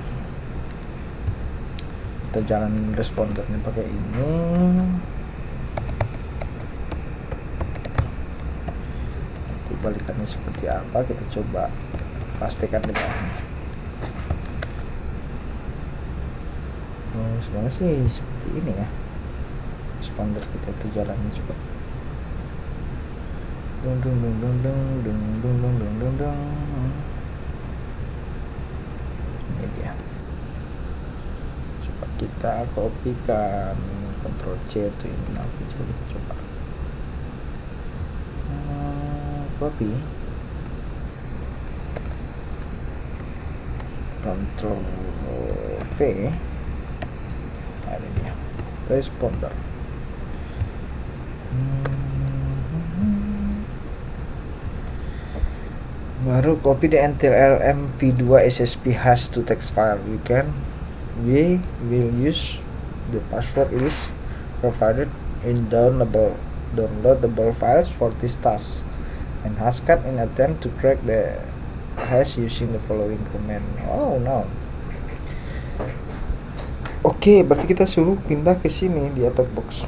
S1: Kita jalan respondernya pakai ini. Nanti balikannya seperti apa kita coba pastikan di bawah. Sebenarnya sih seperti ini ya, responder kita itu jalannya coba. Dung dung dung dung dung dung dung dung dung dung dung. Ini dia. Coba kita kopikan, Ctrl C itu ini, nanti coba kita coba copy, Ctrl V. Ada dia responder. Baru copy the NTLM v2 SSP hash to text file. We will use the password is provided in downloadable files for this task, and hashcat in attempt to crack the hash using the following command. Oh no. Oke, berarti kita suruh pindah ke sini di attack box.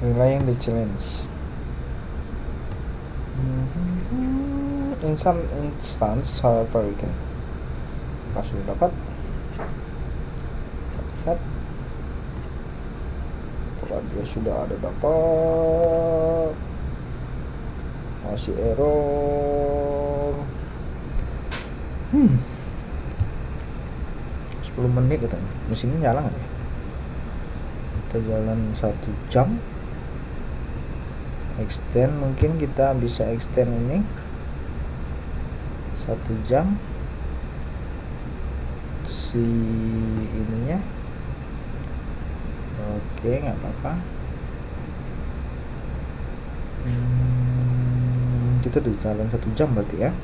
S1: Relaying the challenge. In some instance, however, we can sudah dapat. Lihat, kalau dia sudah ada dapat, masih error. 10 menit katanya. Mesinnya nyala nggak ya? Kita jalan 1 jam. Extend, mungkin kita bisa extend ini 1 jam si ininya. Oke, nggak apa-apa. Kita udah jalan 1 jam berarti ya.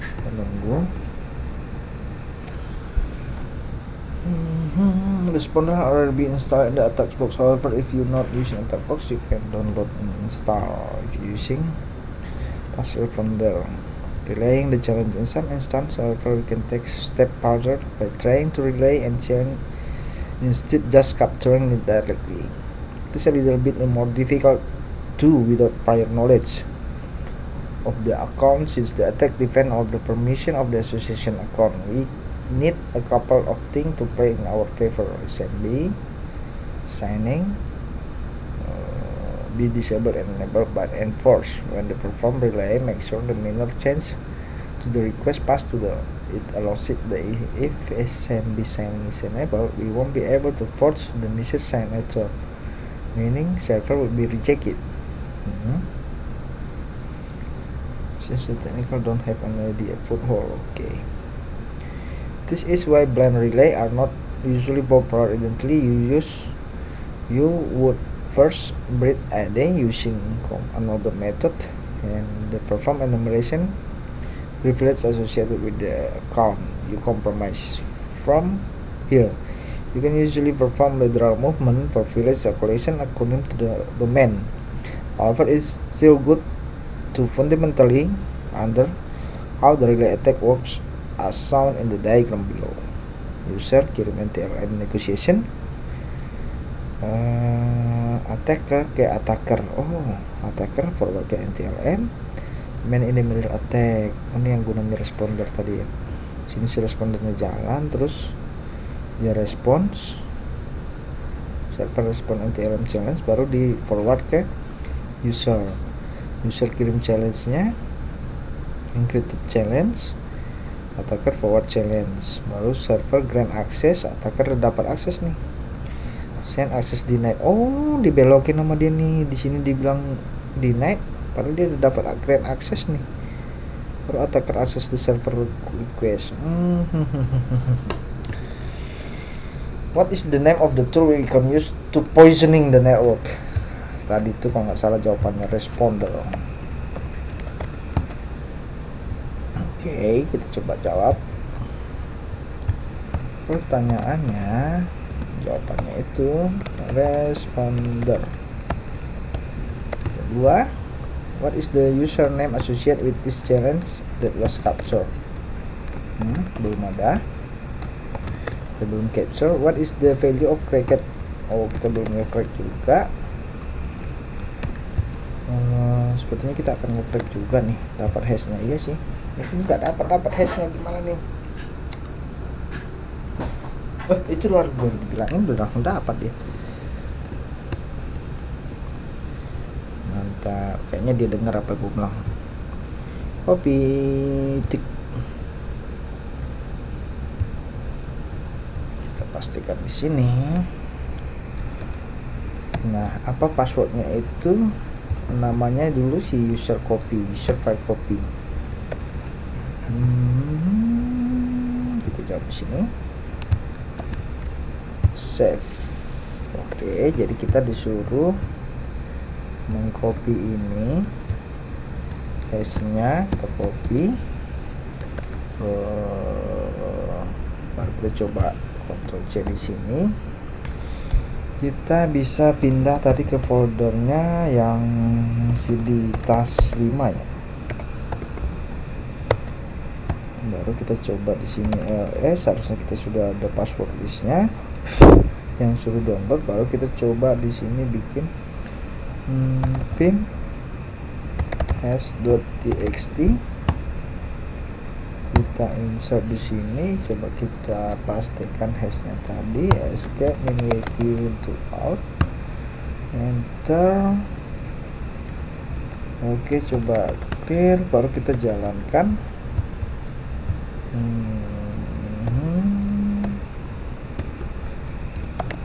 S1: Kita nunggu. Responder already be installed in the attack box. However, if you're not using attack box, you can download and install if you're using password from there. Relaying the challenge in some instance, however, we can take step further by trying to relay and change instead just capturing it directly. This is a little bit more difficult too without prior knowledge of the account, since the attack depends on the permission of the association account. We need a couple of things to play in our favor. SMB signing be disabled and enabled but enforced when they perform relay. Make sure the minor change to the request passed to the it allows it. If SMB signing is enabled, we won't be able to force the message signature, meaning server will be rejected. Since the technical don't have already a foothold. Okay. This is why blind relay are not usually popular. Evidently, you would first breed a day using another method, and the perform enumeration privilege associated with the account you compromise. From here, you can usually perform lateral movement for village calculation according to the domain. However, it's still good to fundamentally under how the relay attack works as shown in the diagram below. User kirim NTLM negotiation, attacker ke attacker. Attacker forward ke NTLM, main ini mirror attack. Ini yang gunanya responder tadi ya. Sini si respondernya jalan, terus dia respons, server respon NTLM challenge, baru di forward ke user kirim challenge nya, encrypted challenge, attacker forward challenge, baru server grant access, attacker dapat akses nih, send access denied. Oh, dibelokin sama dia nih, di sini dibilang denied padahal dia udah dapat grant access nih, baru attacker access the server request. What is the name of the tool we can use to poisoning the network? Tadi itu kalau nggak salah jawabannya responder. Oke, kita coba jawab. Pertanyaannya, jawabannya itu responder. Kedua, what is the username associated with this challenge that was captured? Belum ada. Kita belum capture. What is the value of cracked? Oh, kita belum nge-crack juga. Sepertinya kita akan nge-crack juga nih, dapat hashnya. Iya sih, ini nggak dapat hashnya, gimana nih? Itu luar, gue dibilangin udah langsung dapat ya. Mantap, kayaknya dia dengar apa gue bilang. Copy tik. Kita pastikan di sini. Nah, apa passwordnya itu? Namanya dulu si user file copy. Kita jawab di sini. Save. Oke, jadi kita disuruh mengcopy ini, hashnya ke copy. Baru kita coba Ctrl C di sini. Kita bisa pindah tadi ke foldernya yang CD tas 5 ya. Baru kita coba di sini ls, harusnya kita sudah ada password listnya yang suruh download. Baru kita coba di sini bikin vim hash.txt, kita insert di sini, coba kita pastikan hashnya tadi, escape min to out, enter. Oke, coba clear, baru kita jalankan.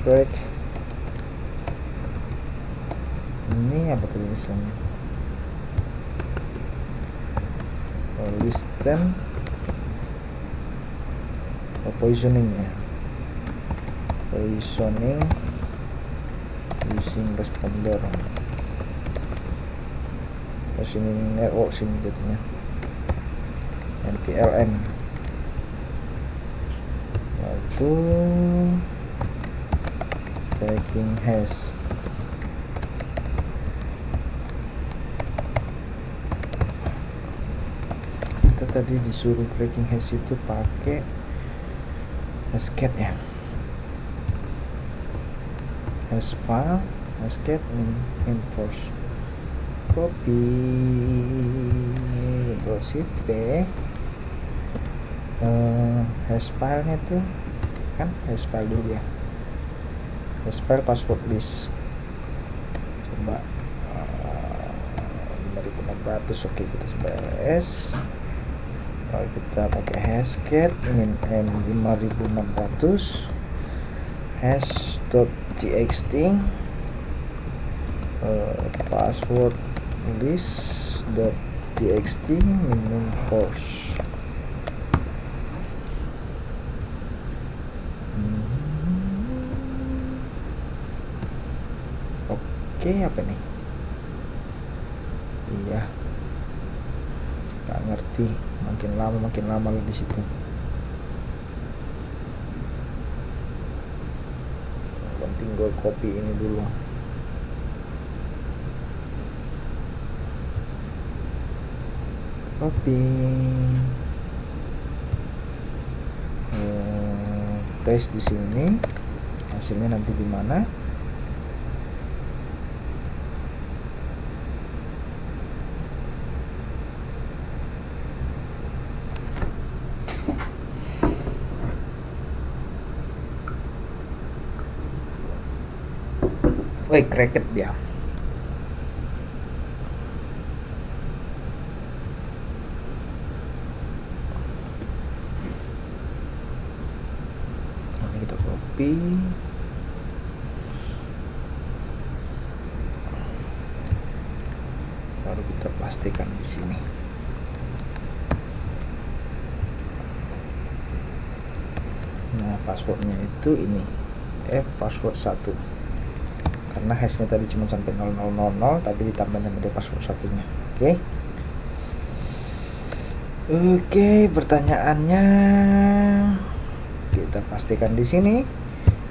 S1: Break. Ini apa tulisannya? Listen poisoning ya, poisoning using responder, poisoning network sini jadinya NTLM. Lalu tracking hash, kita tadi disuruh tracking hash itu pakai hashcat ya, hash file, hashcat enforce, copy, browse p, hash filenya tuh kan hash file dulu ya, hash file password list, coba 5600. Oke, kita coba ls. Kalau kita pakai hashcat min m5600 hash.txt, password list.txt min force. Oke, apa nih? Iya, nggak ngerti, makin lama di situ. Penting gue copy ini dulu. Copy, paste di sini. Hasilnya nanti di mana? cracked dia. Ini kita copy. Baru kita pastikan di sini. Nah, passwordnya itu ini password 1, karena hashnya tadi cuma sampai 0000, tapi ditambah dengan password satunya. Oke, pertanyaannya kita pastikan di sini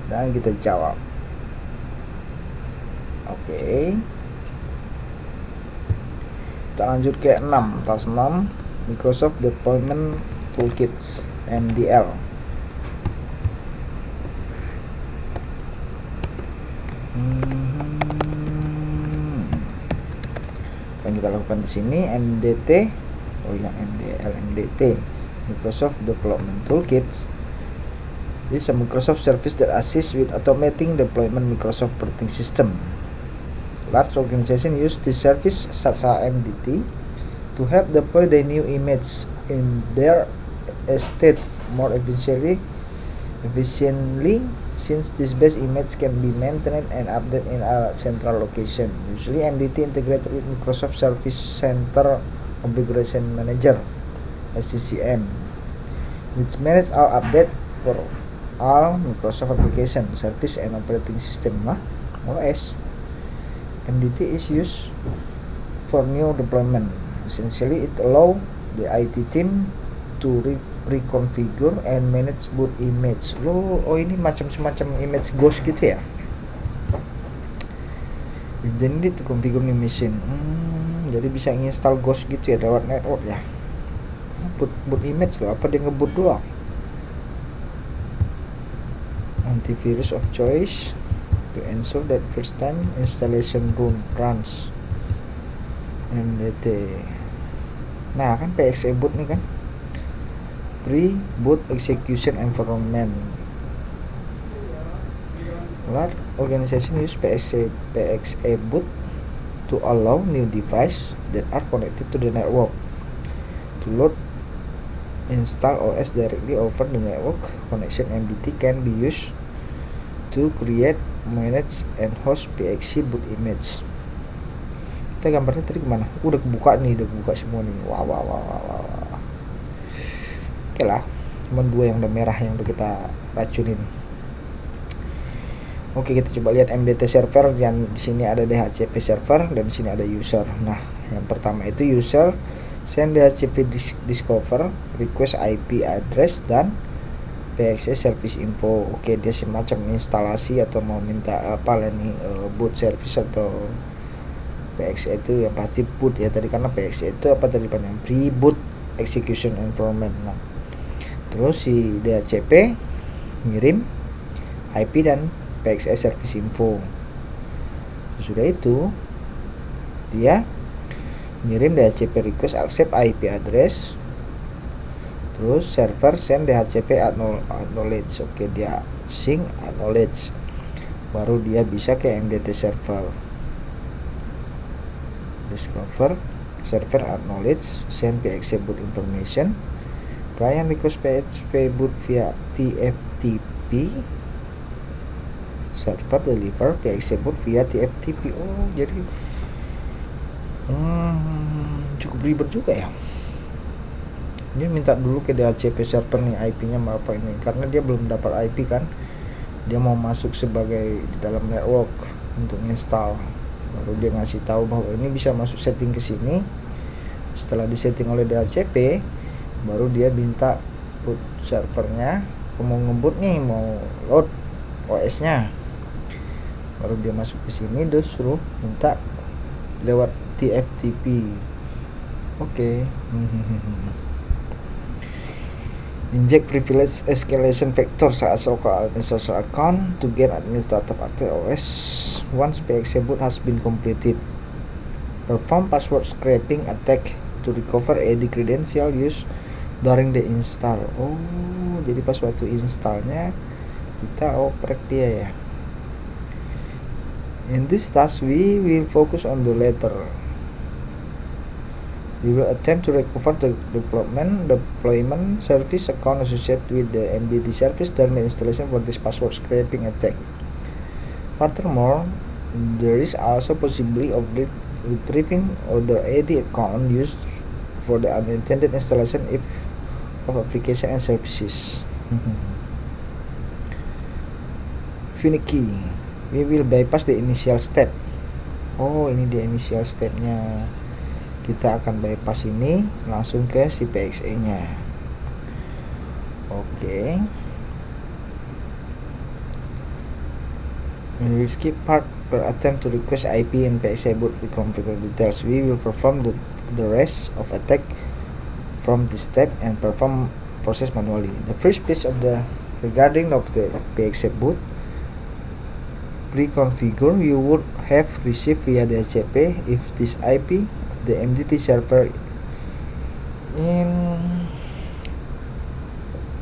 S1: dan kita jawab. Kita lanjut ke 6, task 6, Microsoft Deployment Toolkits MDL. Yang kita lakukan di sini MDT, MDT, Microsoft Development Toolkits. This is a Microsoft service that assists with automating deployment Microsoft operating system. Large organizations use this service, such as MDT, to help deploy the new image in their estate more efficiently, since this base image can be maintained and updated in a central location. Usually MDT integrated with Microsoft Service Center Configuration Manager (SCCM), which manages all updates for all Microsoft application, service and operating system (OS). MDT is used for new deployment. Essentially, it allows the IT team to reconfigure and manage boot image. Ini macam semacam image ghost gitu ya. Jadi itu configure new machine. Jadi bisa install ghost gitu ya lewat network ya. Boot image loh, apa dia ngebut doang? Antivirus of choice to ensure that first time installation runs. MDT. Nah kan PXE boot nih kan, pre-boot execution environment. Large organization use PXE boot to allow new device that are connected to the network to load, install OS directly over the network connection. MDT can be used to create, manage, and host PXE boot image. Kita gambarnya tadi kemana? Udah kebuka semua nih. Wah. Oke lah, cuma 2 yang udah merah yang udah kita racunin. Oke, kita coba lihat MDT server. Yang di sini ada DHCP server dan di sini ada user. Nah, yang pertama itu user, send DHCP discover, request IP address dan PXE service info. Oke, dia semacam instalasi atau mau minta apa lah nih, boot service atau PXE itu yang pasti boot ya tadi, karena PXE itu apa tadi panjang, pre-boot execution environment. Nah, terus si DHCP ngirim IP dan PXE service info. Sudah itu dia ngirim DHCP request accept IP address, terus server send DHCP acknowledge. Oke, dia sync acknowledge, baru dia bisa ke MDT server. Discover, server acknowledge, send PXE boot information, client request PXE boot via TFTP, server deliver PXE boot via TFTP. Jadi cukup ribet juga ya. Dia minta dulu ke DHCP server nih IP-nya apa ini, karena dia belum dapat IP kan, dia mau masuk sebagai di dalam network untuk install. Baru dia ngasih tahu bahwa ini bisa masuk setting ke sini. Setelah disetting oleh DHCP, baru dia minta boot servernya, mau ngebut nih, mau load OS-nya. Baru dia masuk ke sini, terus suruh minta lewat TFTP. Oke. Inject privilege escalation vector saat local administrator account to gain administrative access OS once PXE boot has been completed. Perform password scraping attack to recover AD credential used during the install. Jadi pas waktu installnya kita oprek dia ya. In this task, we will focus on the latter. We will attempt to recover the deployment service account associated with the MDT service during the installation for this password scraping attack. Furthermore, there is also possibility of retrieving other AD account used for the unintended installation of application and services. Finicky, we will bypass the initial step. Oh, ini dia initial stepnya. Kita akan bypass ini langsung ke si PXE nya. Oke. We will skip part per attempt to request IP and PXE boot with configure details. We will perform the rest of attack from this step and perform process manually. The first piece of the regarding of the PXE boot pre-configure you would have received via the HCP if this IP the MDT server in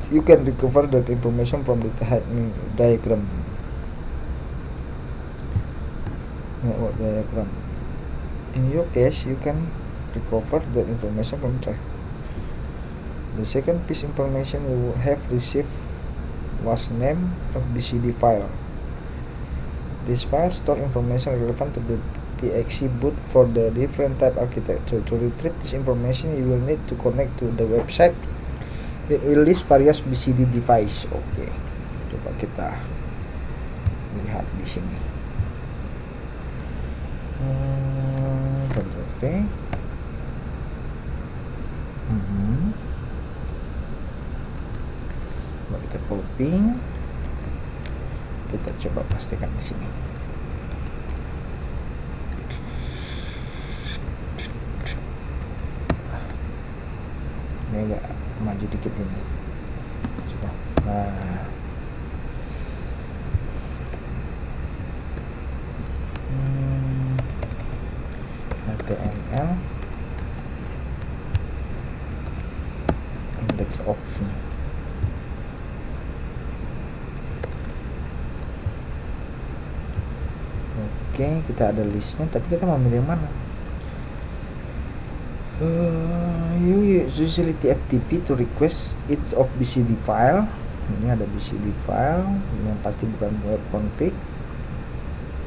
S1: you can recover that information from the diagram. Network diagram. In your case, you can recover that information from there. The second piece information you have received was name of BCD file. This file store information relevant to the PXE boot for the different type architecture. To retrieve this information, you will need to connect to the website that will list various BCD device. Oke, coba kita lihat di sini. Oke. Coba kita copy. Kita coba pastikan di sini. Ini agak maju dikit ini. Coba. Nah. HTML index of nih. Oke, kita ada listnya, tapi kita mau milih mana? You usually FTP to request each of BCD file. Ini ada BCD file yang pasti bukan web config.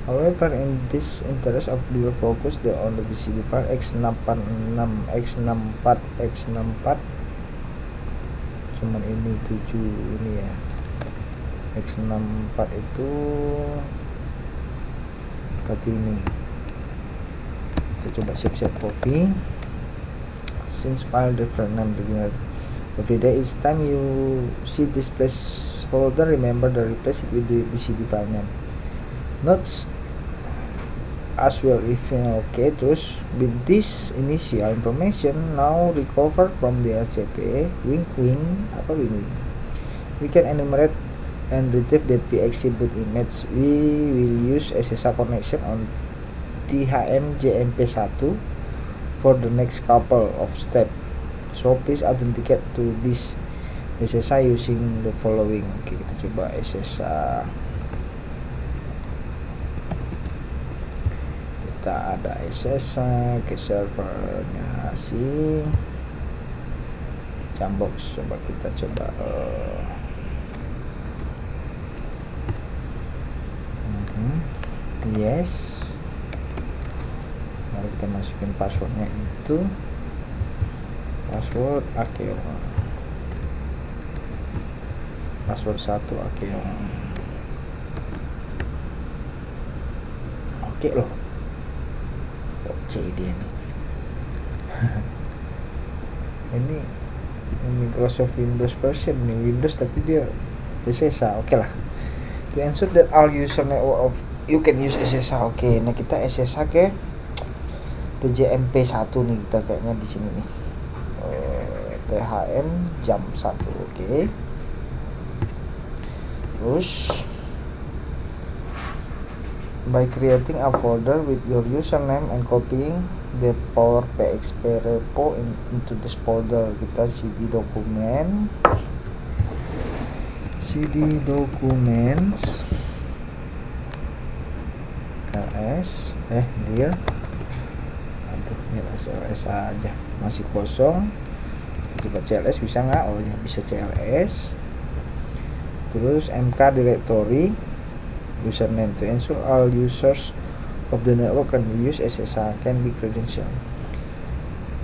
S1: However, in this interest of your focus on the BCD file x86, x64, x64 cuman ini 7 ini ya. x64 itu berarti ini. Kita coba siap-siap copy. Since file different name beginner. Every day each time you see this placeholder, remember to replace it with the BCD file name. Notes as well if okay, terus with this initial information now recover from the HCP wink apa wink we can enumerate and retrieve the PXE boot image. We will use SSH connection on THM-JMP1 for the next couple of steps, so please authenticate to this SSH using the following. Oke, kita coba SSH. Kita ada SSH ke servernya si Jambox. Coba kita coba yes. Mari kita masukin passwordnya itu password Akeong, password 1 Akeong. Oke loh, C dia nih. ini Microsoft Windows version nih, Windows tapi dia SSH. Oke lah, to ensure that all user network of you can use SSH. Oke, nah kita SSH ke TJMP1 nih, kita kayaknya di sini nih. THM jam 1. Oke. Terus by creating a folder with your username and copying the PowerPXP repo into this folder, kita cd documents CLS dir, aduh ini SLS aja masih kosong. Coba CLS bisa nggak? Oh ya bisa CLS. Terus mk directory username to ensure all users of the network can be used SSH can be credential.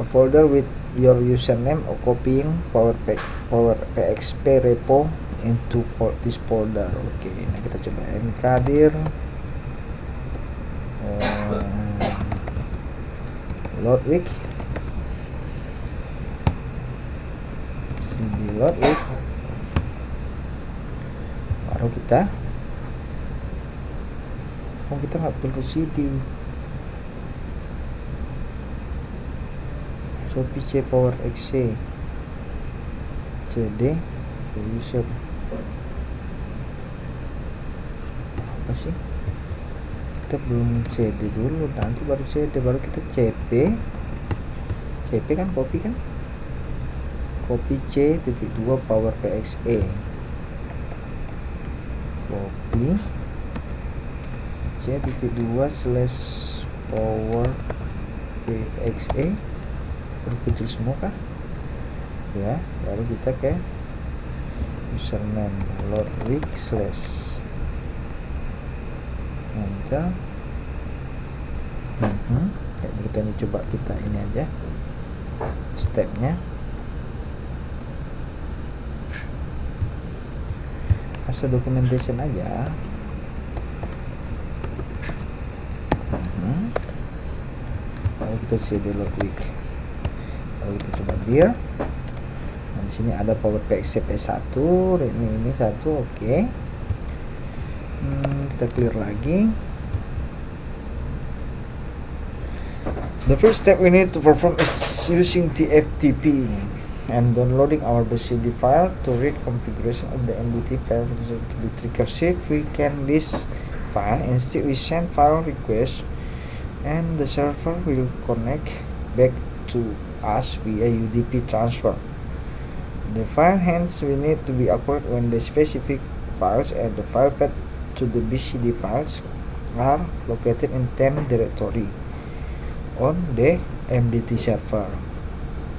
S1: A folder with your username or copying PowerPXP repo into this folder. Oke, nah kita coba mkdir loadwig cd loadwig, baru kita nggak perlu cd Shopee C Power XC CD user apa sih, kita belum CD dulu, nanti baru CD, baru kita CP kan copy C.2 Power PXE, copy C.2 / Power PXE, kecil semua kah ya, baru kita ke username loadwig / enter. Kita ini coba kita ini aja stepnya, asal documentation aja. Lalu kita cd loadwig, lalu kita coba dir. Nah, di sini ada Power PXE P1, ini 1, oke. Kita clear lagi. The first step we need to perform is using TFTP and downloading our BCD file to read configuration of the MDT file to be recursive. We can list file, instead we send file request and the server will connect back to us via UDP transfer. The file hence will need to be accurate when the specific files and the file path to the BCD files are located in temp directory on the MDT server.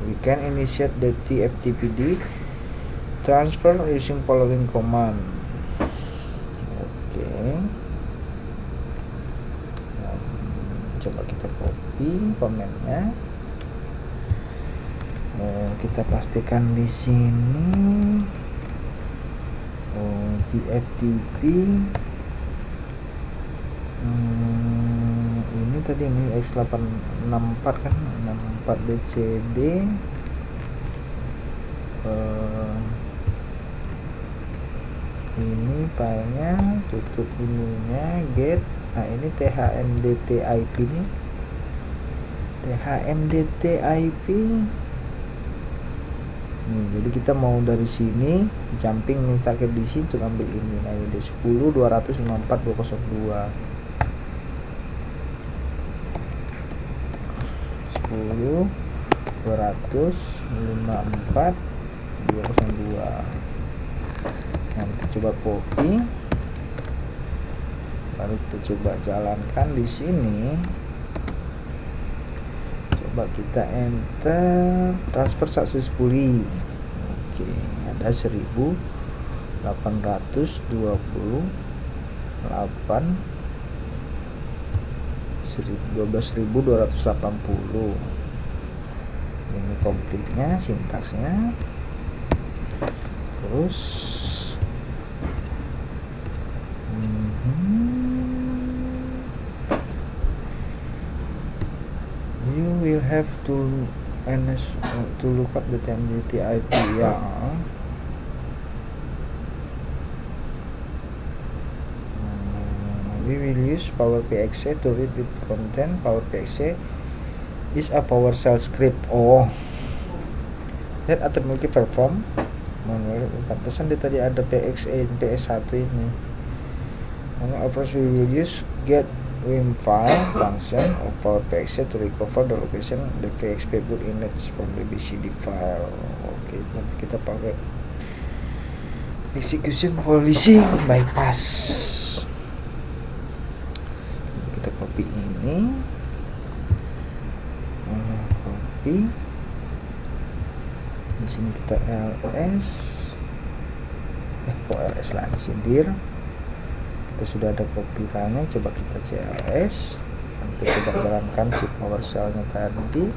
S1: We can initiate the TFTPD transfer using following command. Coba kita copy komennya. Kita pastikan di sini TFTP ini tadi ini X864 kan, 64 DCD ini filenya, tutup ininya, get. Nah ini THMDT IP nih, THMDT IP. Jadi kita mau dari sini jumping nih target di sini untuk ambil ini. Nah ini 10 254 202 10 254 202. Nah kita coba copy, baru kita coba jalankan di sini. Coba kita enter, transfer successfully. Oke, ada 1828 12.280. Ini komplitnya, sintaksnya. Terus you will have to look up the TMDT IP ya. We will use PowerPXE to read the content. PowerPXE is a PowerShell script. Oh, that automatically perform manual. Pantesan dia tadi ada PXE PS1 ini. Now, first we will use get wim file function of PowerPXE to recover the location the PXP boot image from the BCD file. Oke, nanti kita pakai execution policy bypass. Kita copy ini, copy. Di sini kita ls, kok ls lagi sindir. Kita sudah ada copy filenya, coba kita cls. Nanti coba jalankan si PowerShell-nya tadi.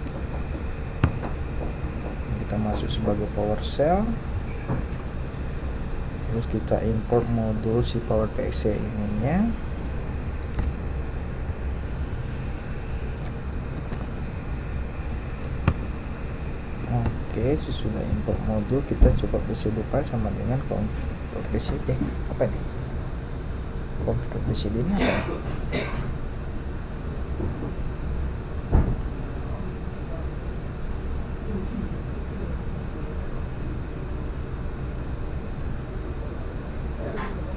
S1: Kita masuk sebagai PowerShell. Terus kita import modul si PowerPXE ininya. Oke, sesudah import modul kita coba bcd file sama dengan conf.bcd. Apa nih? Conf.bcd ini apa?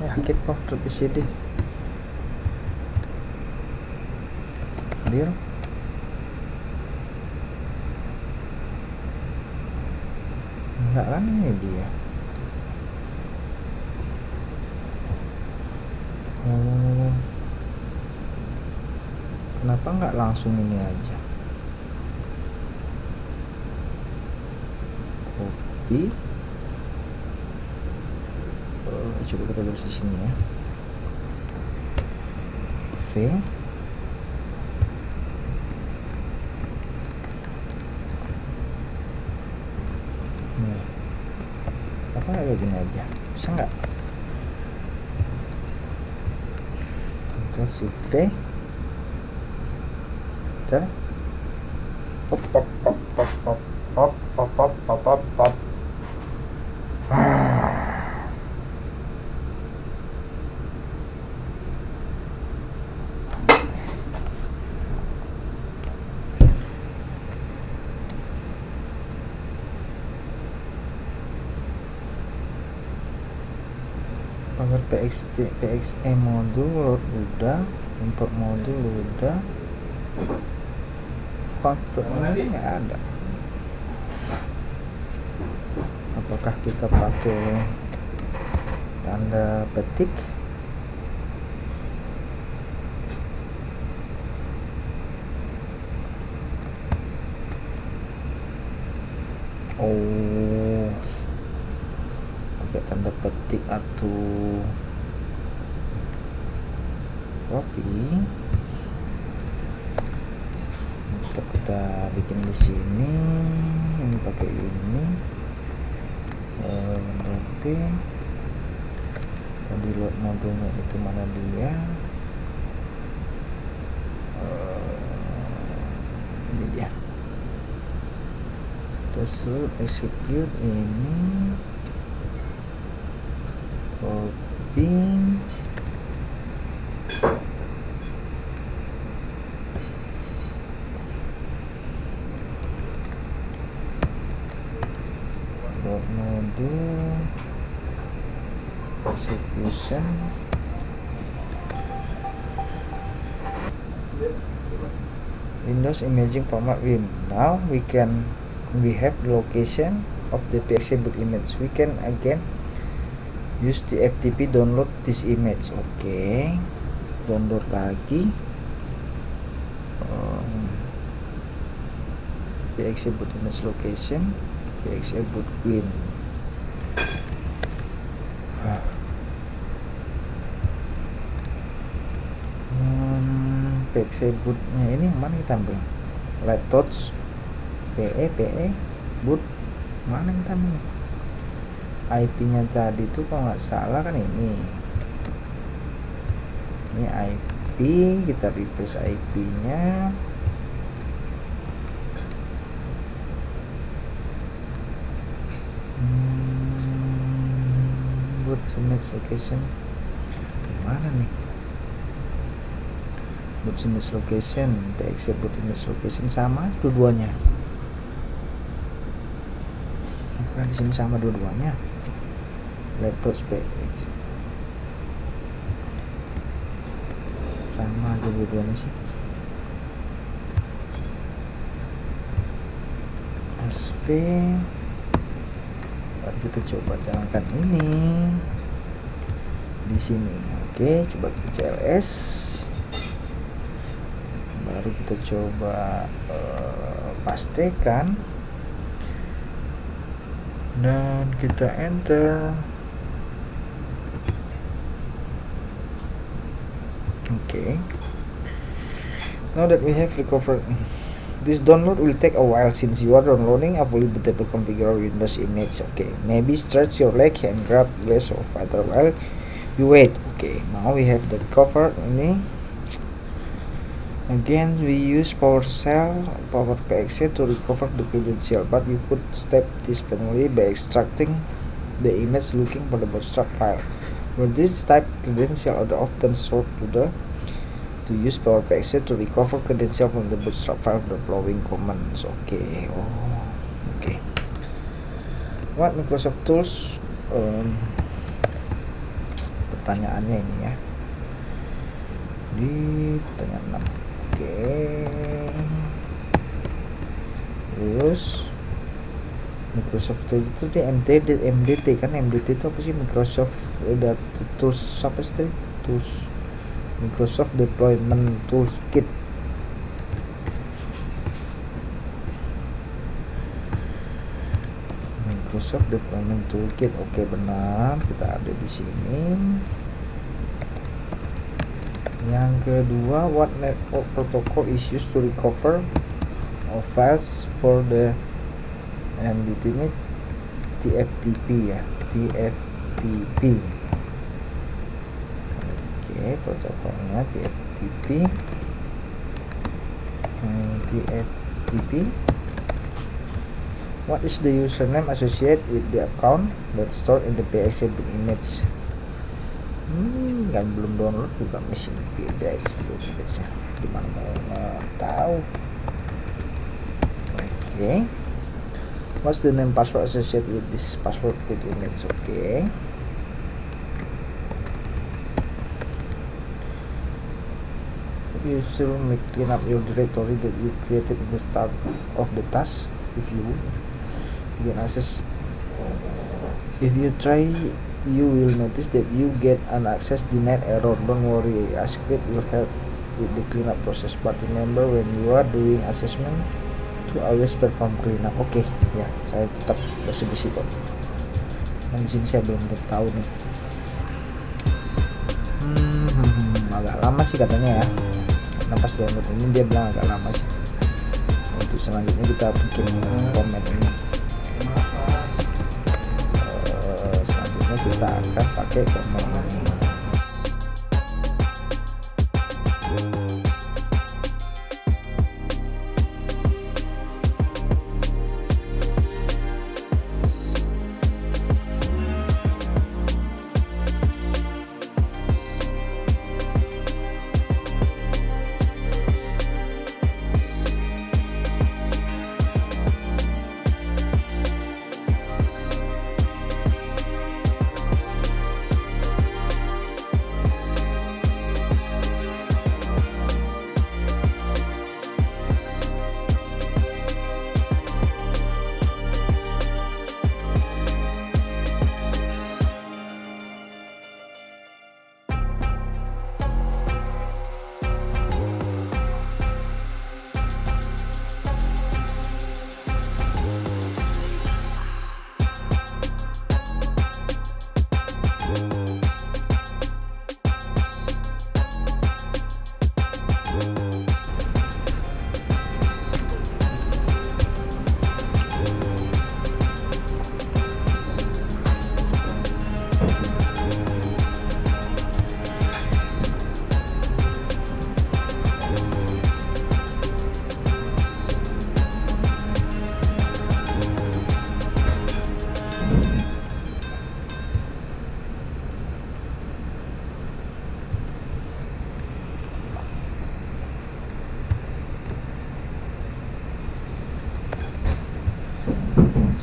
S1: Yakin conf.bcd. Hadir. Enggak kan, ini dia. Kenapa nggak langsung ini aja? Copy. Coba kita tulis di sini ya. V. Apa kayak gini aja? Bisa nggak? Ctrl Shift V. Bentar. Pop pop pop pop pop pop pop pop pop pop pop. PXE modul load udah, import modul udah, konfigurasi nggak ada. Apakah kita pakai tanda petik? Oh, pakai tanda petik atau copy. Kita bikin di sini, ini pakai ini. Oke. Tadi load modulnya itu mana dia? Ini dia. Terus execute ini, copy. Modul execution. Windows imaging format Vim. Now we have the location of the PXE boot image. We can again use the FTP download this image. Oke, download lagi PXE boot image location, PXE boot Vim. PXE bootnya ini yang mana kita ambil? Light touch PE boot mana kita ambil? IP nya tadi tuh kalau nggak salah kan ini IP, kita replace IP nya. Boot image location mana nih? Boot image location, PXE boot image location sama dua-duanya. Apakah di sini sama dua-duanya? Laptop PX sama dua-duanya sih. SV. Kita coba jalankan ini di sini. Oke, coba kita CLS. baru kita coba pastikan dan kita enter. Okay, now that we have recovered, this download will take a while since you are downloading a fully bootable configure Windows image. Okay, maybe stretch your leg and grab glass of water while you wait. Okay, now we have the cover ini. Again, we use PowerPXE to recover the credential, but you could step this manually by extracting the image looking for the bootstrap file. For this type credential are often stored to use PowerPXE to recover credential from the bootstrap file the following commands. Okay, okay. What Microsoft Tools? Pertanyaannya ini ya, di pertanyaan 6. Oke. Terus Microsoft Tools itu di MDT kan. MDT itu apa sih? Microsoft Tools apa sih tadi? Tools Microsoft Deployment Toolkit. Microsoft Deployment Toolkit. Oke, benar, kita ada di sini. Yang kedua, what network protocol is used to recover of files for the MDT ini? TFTP ya, TFTP. Oke, protokolnya TFTP. TFTP. What is the username associated with the account that stored in the PXE image? Kan belum download juga mesin PXE image-nya. Gimana mau tahu? Okay. What's the name password associated with this password with image? Okay. You still may clean up your directory that you created in the start of the task. If you get access, if you try, you will notice that you get an access denied error. Don't worry, a script will help with the cleanup process, but remember when you are doing assessment to always perform cleanup. Oke, ya, saya tetap bersih-bersih kok. Dan di sini saya belum tahu nih. Agak lama sih katanya ya. Karena pas download ini dia bilang agak lama sih. Untuk selanjutnya kita bikin format ini. Selanjutnya kita akan pakai format ini.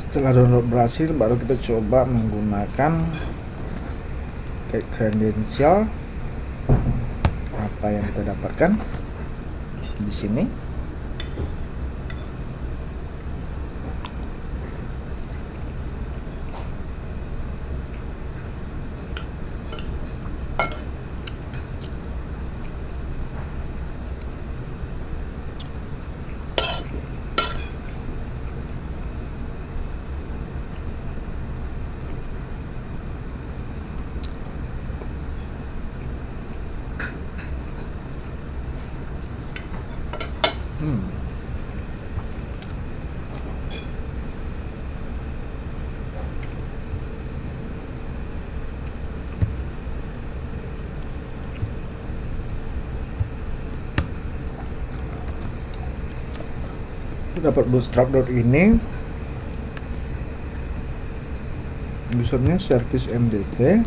S1: Setelah download berhasil, baru kita coba menggunakan credential. Apa yang kita dapatkan di sini? Dapat bootstrap ini, usernya service MDT,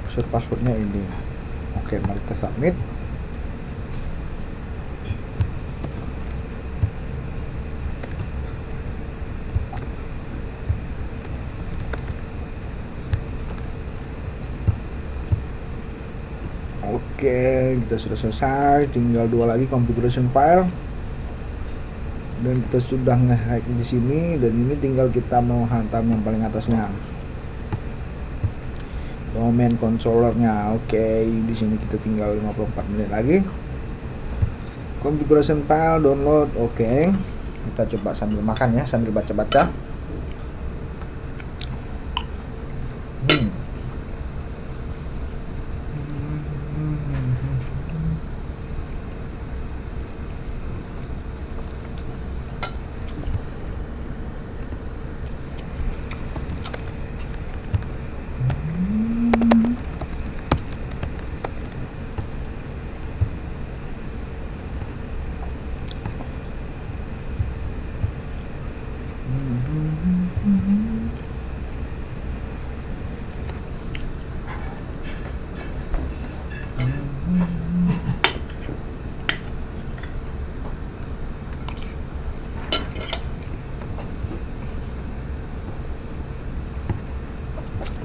S1: user passwordnya ini. Oke, mari kita submit. Oke, kita sudah selesai, tinggal 2 lagi configuration file. Dan kita sudah nge-hack di sini, dan ini tinggal kita mau hantam yang paling atasnya, domain controllernya. Oke, di sini kita tinggal 54 menit lagi. Configuration file download. Oke, kita coba sambil makan ya, sambil baca-baca.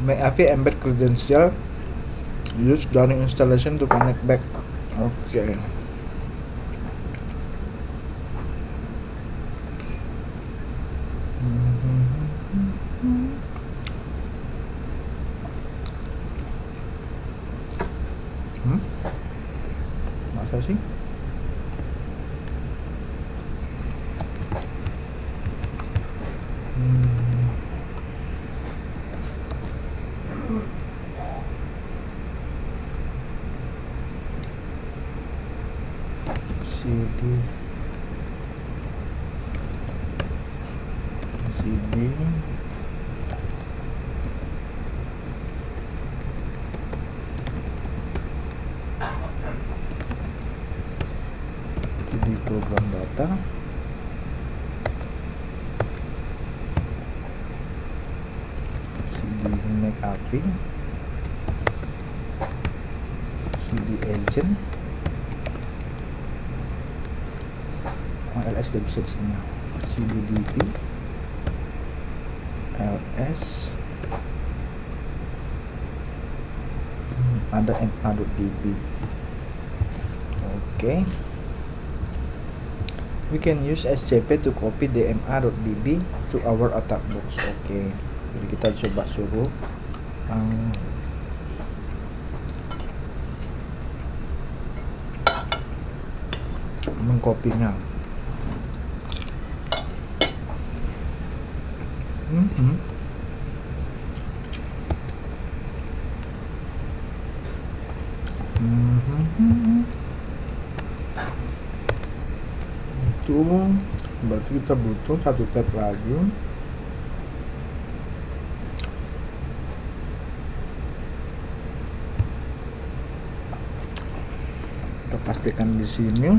S1: McAfee embed credential used during installation to connect back. Oke. Masa sih? CD di program data, CD McAfee, CD agent, LS udah bisa di sini ya. CDDP, LS, ada ma.db. Oke. We can use SCP to copy the ma.db to our attack box. Oke. Jadi kita coba suruh mengkopinya. Itu berarti kita butuh 1 tab lagi. Kita pastikan di sini.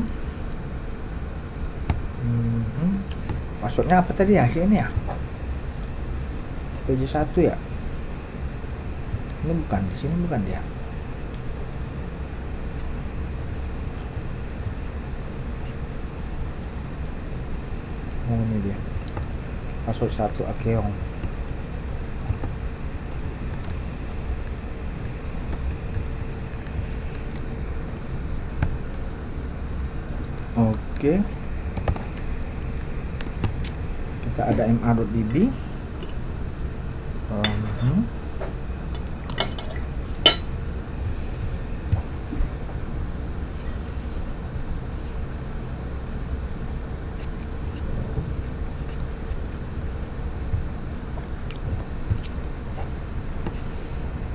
S1: Passwordnya apa tadi ya? Ini ya, page 1 ya. Ini bukan, di sini bukan dia. Oh, ini dia. Password 1 Akeong. Oke. Kita ada ma.db.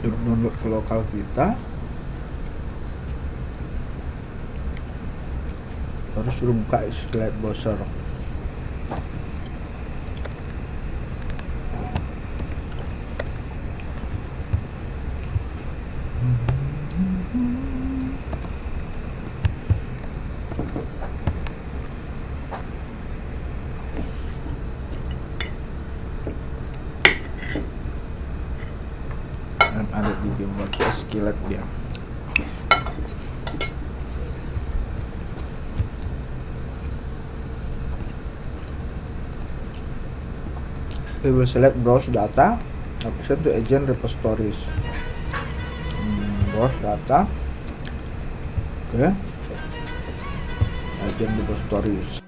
S1: Download ke lokal kita. Terus suruh buka SQLite browser. Dan ada di buat SQLite dia. We will select browse data, option to agent repositories. Browse data, oke, agent repositories.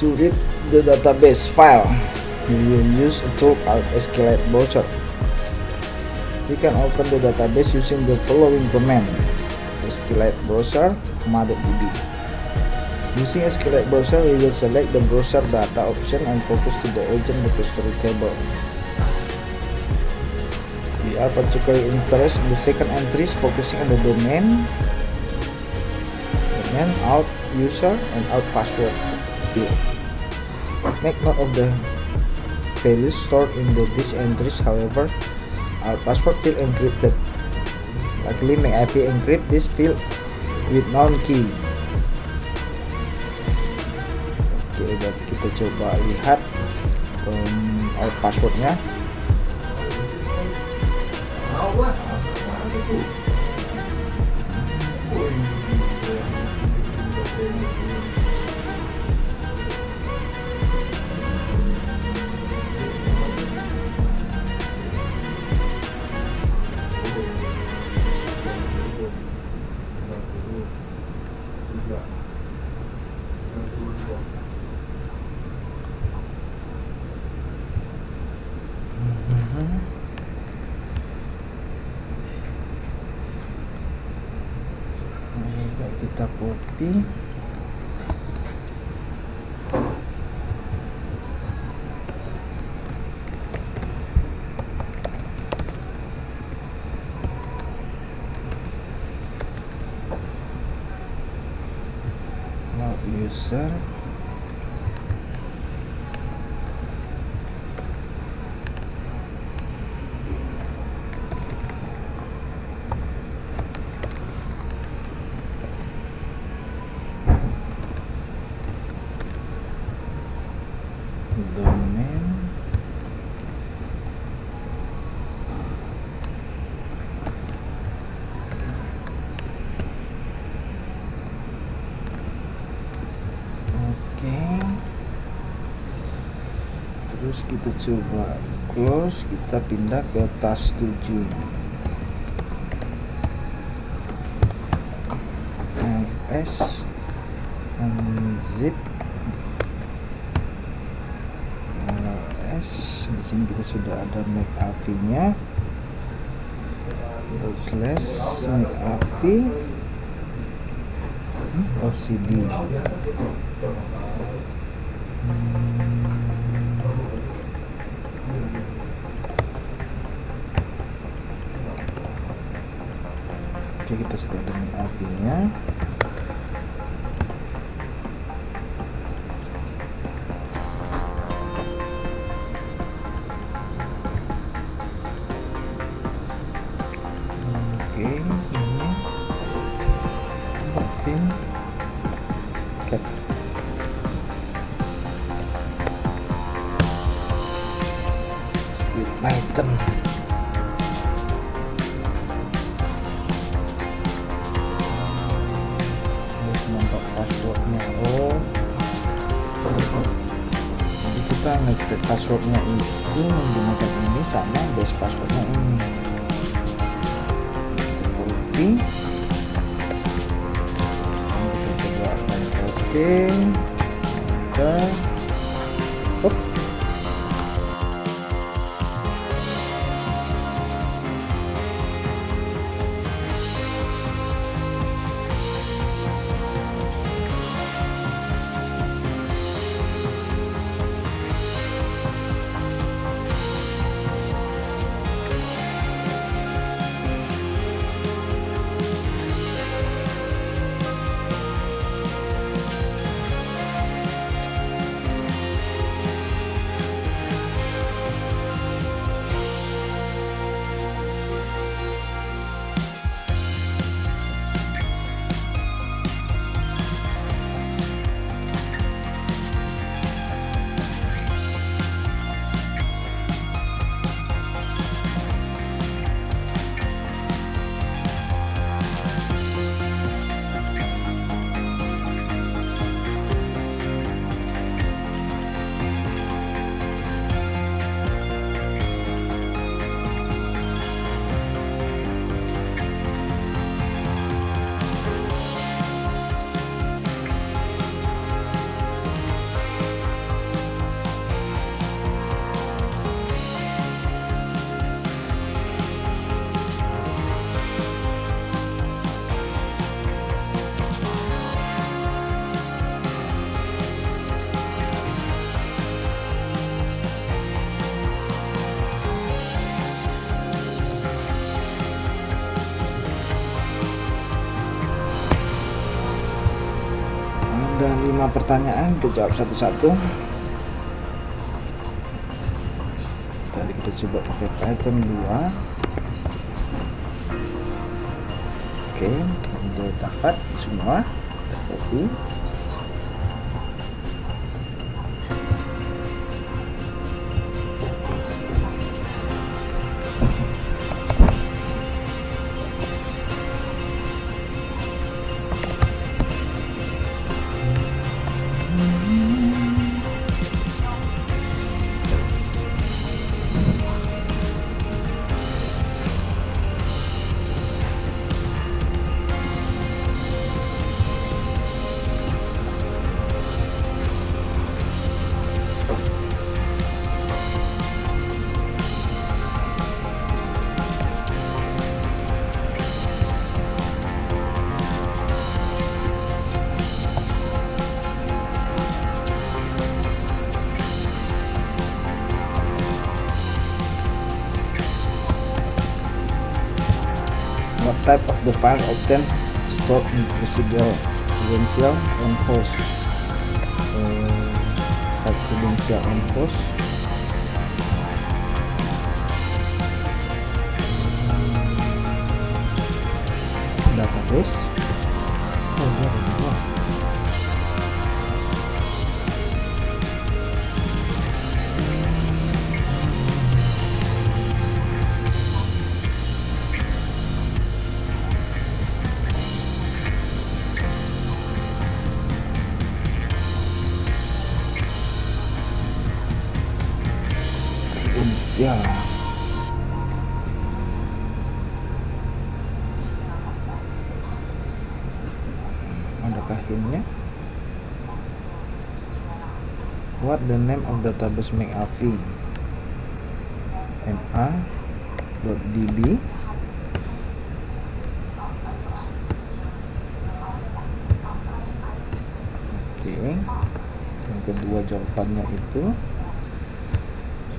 S1: To read the database file, we will use a tool called SQLite browser. We can open the database using the following command: SQLite browser -db. Using SQLite browser, we will select the browser data option and focus to the agent repository table. We are particularly interested in the second entries, focusing on the domain, out user, and out password field. Make note of the values stored in these entries. However, our password field encrypted. Luckily, McAfee encrypt this field with known key. Oke, dan kita coba lihat our passwordnya. Kita copy, now user, domain, oke. Terus kita coba close, kita pindah ke task 7. S unzip di sini kita sudah ada McAfee-nya, slash McAfee OCD. Oke, kita sudah ada McAfee-nya. Item terus nampak passwordnya. Jadi kita nge-create passwordnya itu menggunakan ini sama base passwordnya ini. Kita copy, kita coba Oke, kita up. Ada 5 pertanyaan, kita jawab satu-satu. Tadi kita coba pakai Python 2. Oke, udah dapat semua. Copy. What type of the file obtained stored in procedural credential on host? Type credential on host. Database. Ya, adakah hintnya? What the name of database McAfee? ma.db. Oke, yang kedua jawabannya itu.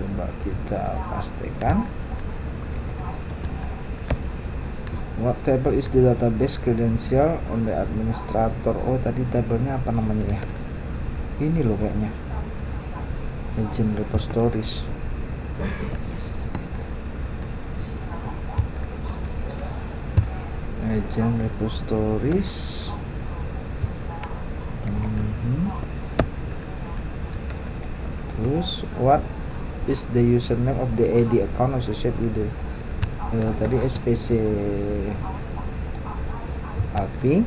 S1: Coba kita pastikan. What table is the database credential on the administrator? Oh, tadi tabelnya apa namanya ya? Ini loh kayaknya. Agent repositories. Agent repositories. Terus what is the username of the AD account associated with the tadi SPC API.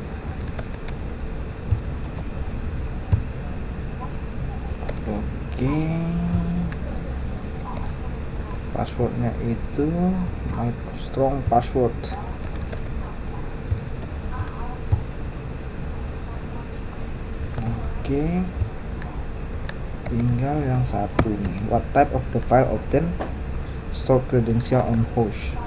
S1: Oke, passwordnya itu strong password. Oke, tinggal yang satu nih, what type of the file obtain store credential on host.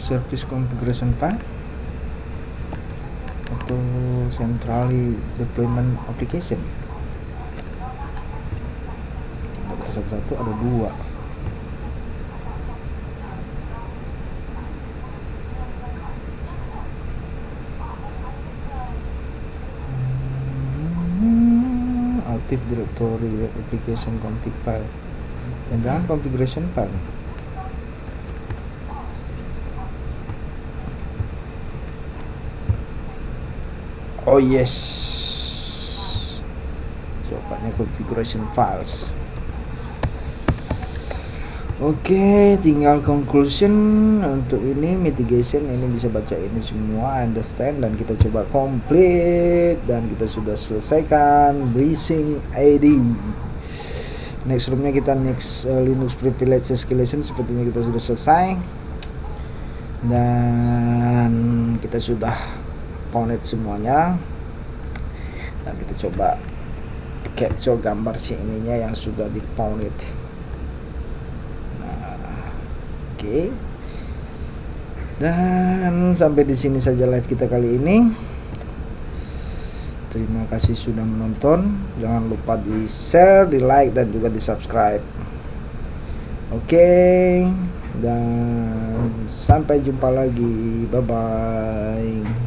S1: Service configuration file atau centrally deployment application. Satu-satu ada dua. Active Directory application config file dan configuration file. Oh yes, copanya configuration files. Oke, tinggal conclusion untuk ini, mitigation ini bisa baca ini semua, understand, dan kita coba complete dan kita sudah selesaikan breaching ID. Next roomnya kita next Linux privilege escalation, sepertinya kita sudah selesai dan kita sudah ponet semuanya, dan kita coba capture gambar si ininya yang sudah di ponet. Nah, oke. Dan sampai di sini saja live kita kali ini. Terima kasih sudah menonton. Jangan lupa di share, di like, dan juga di subscribe. Oke, dan sampai jumpa lagi. Bye bye.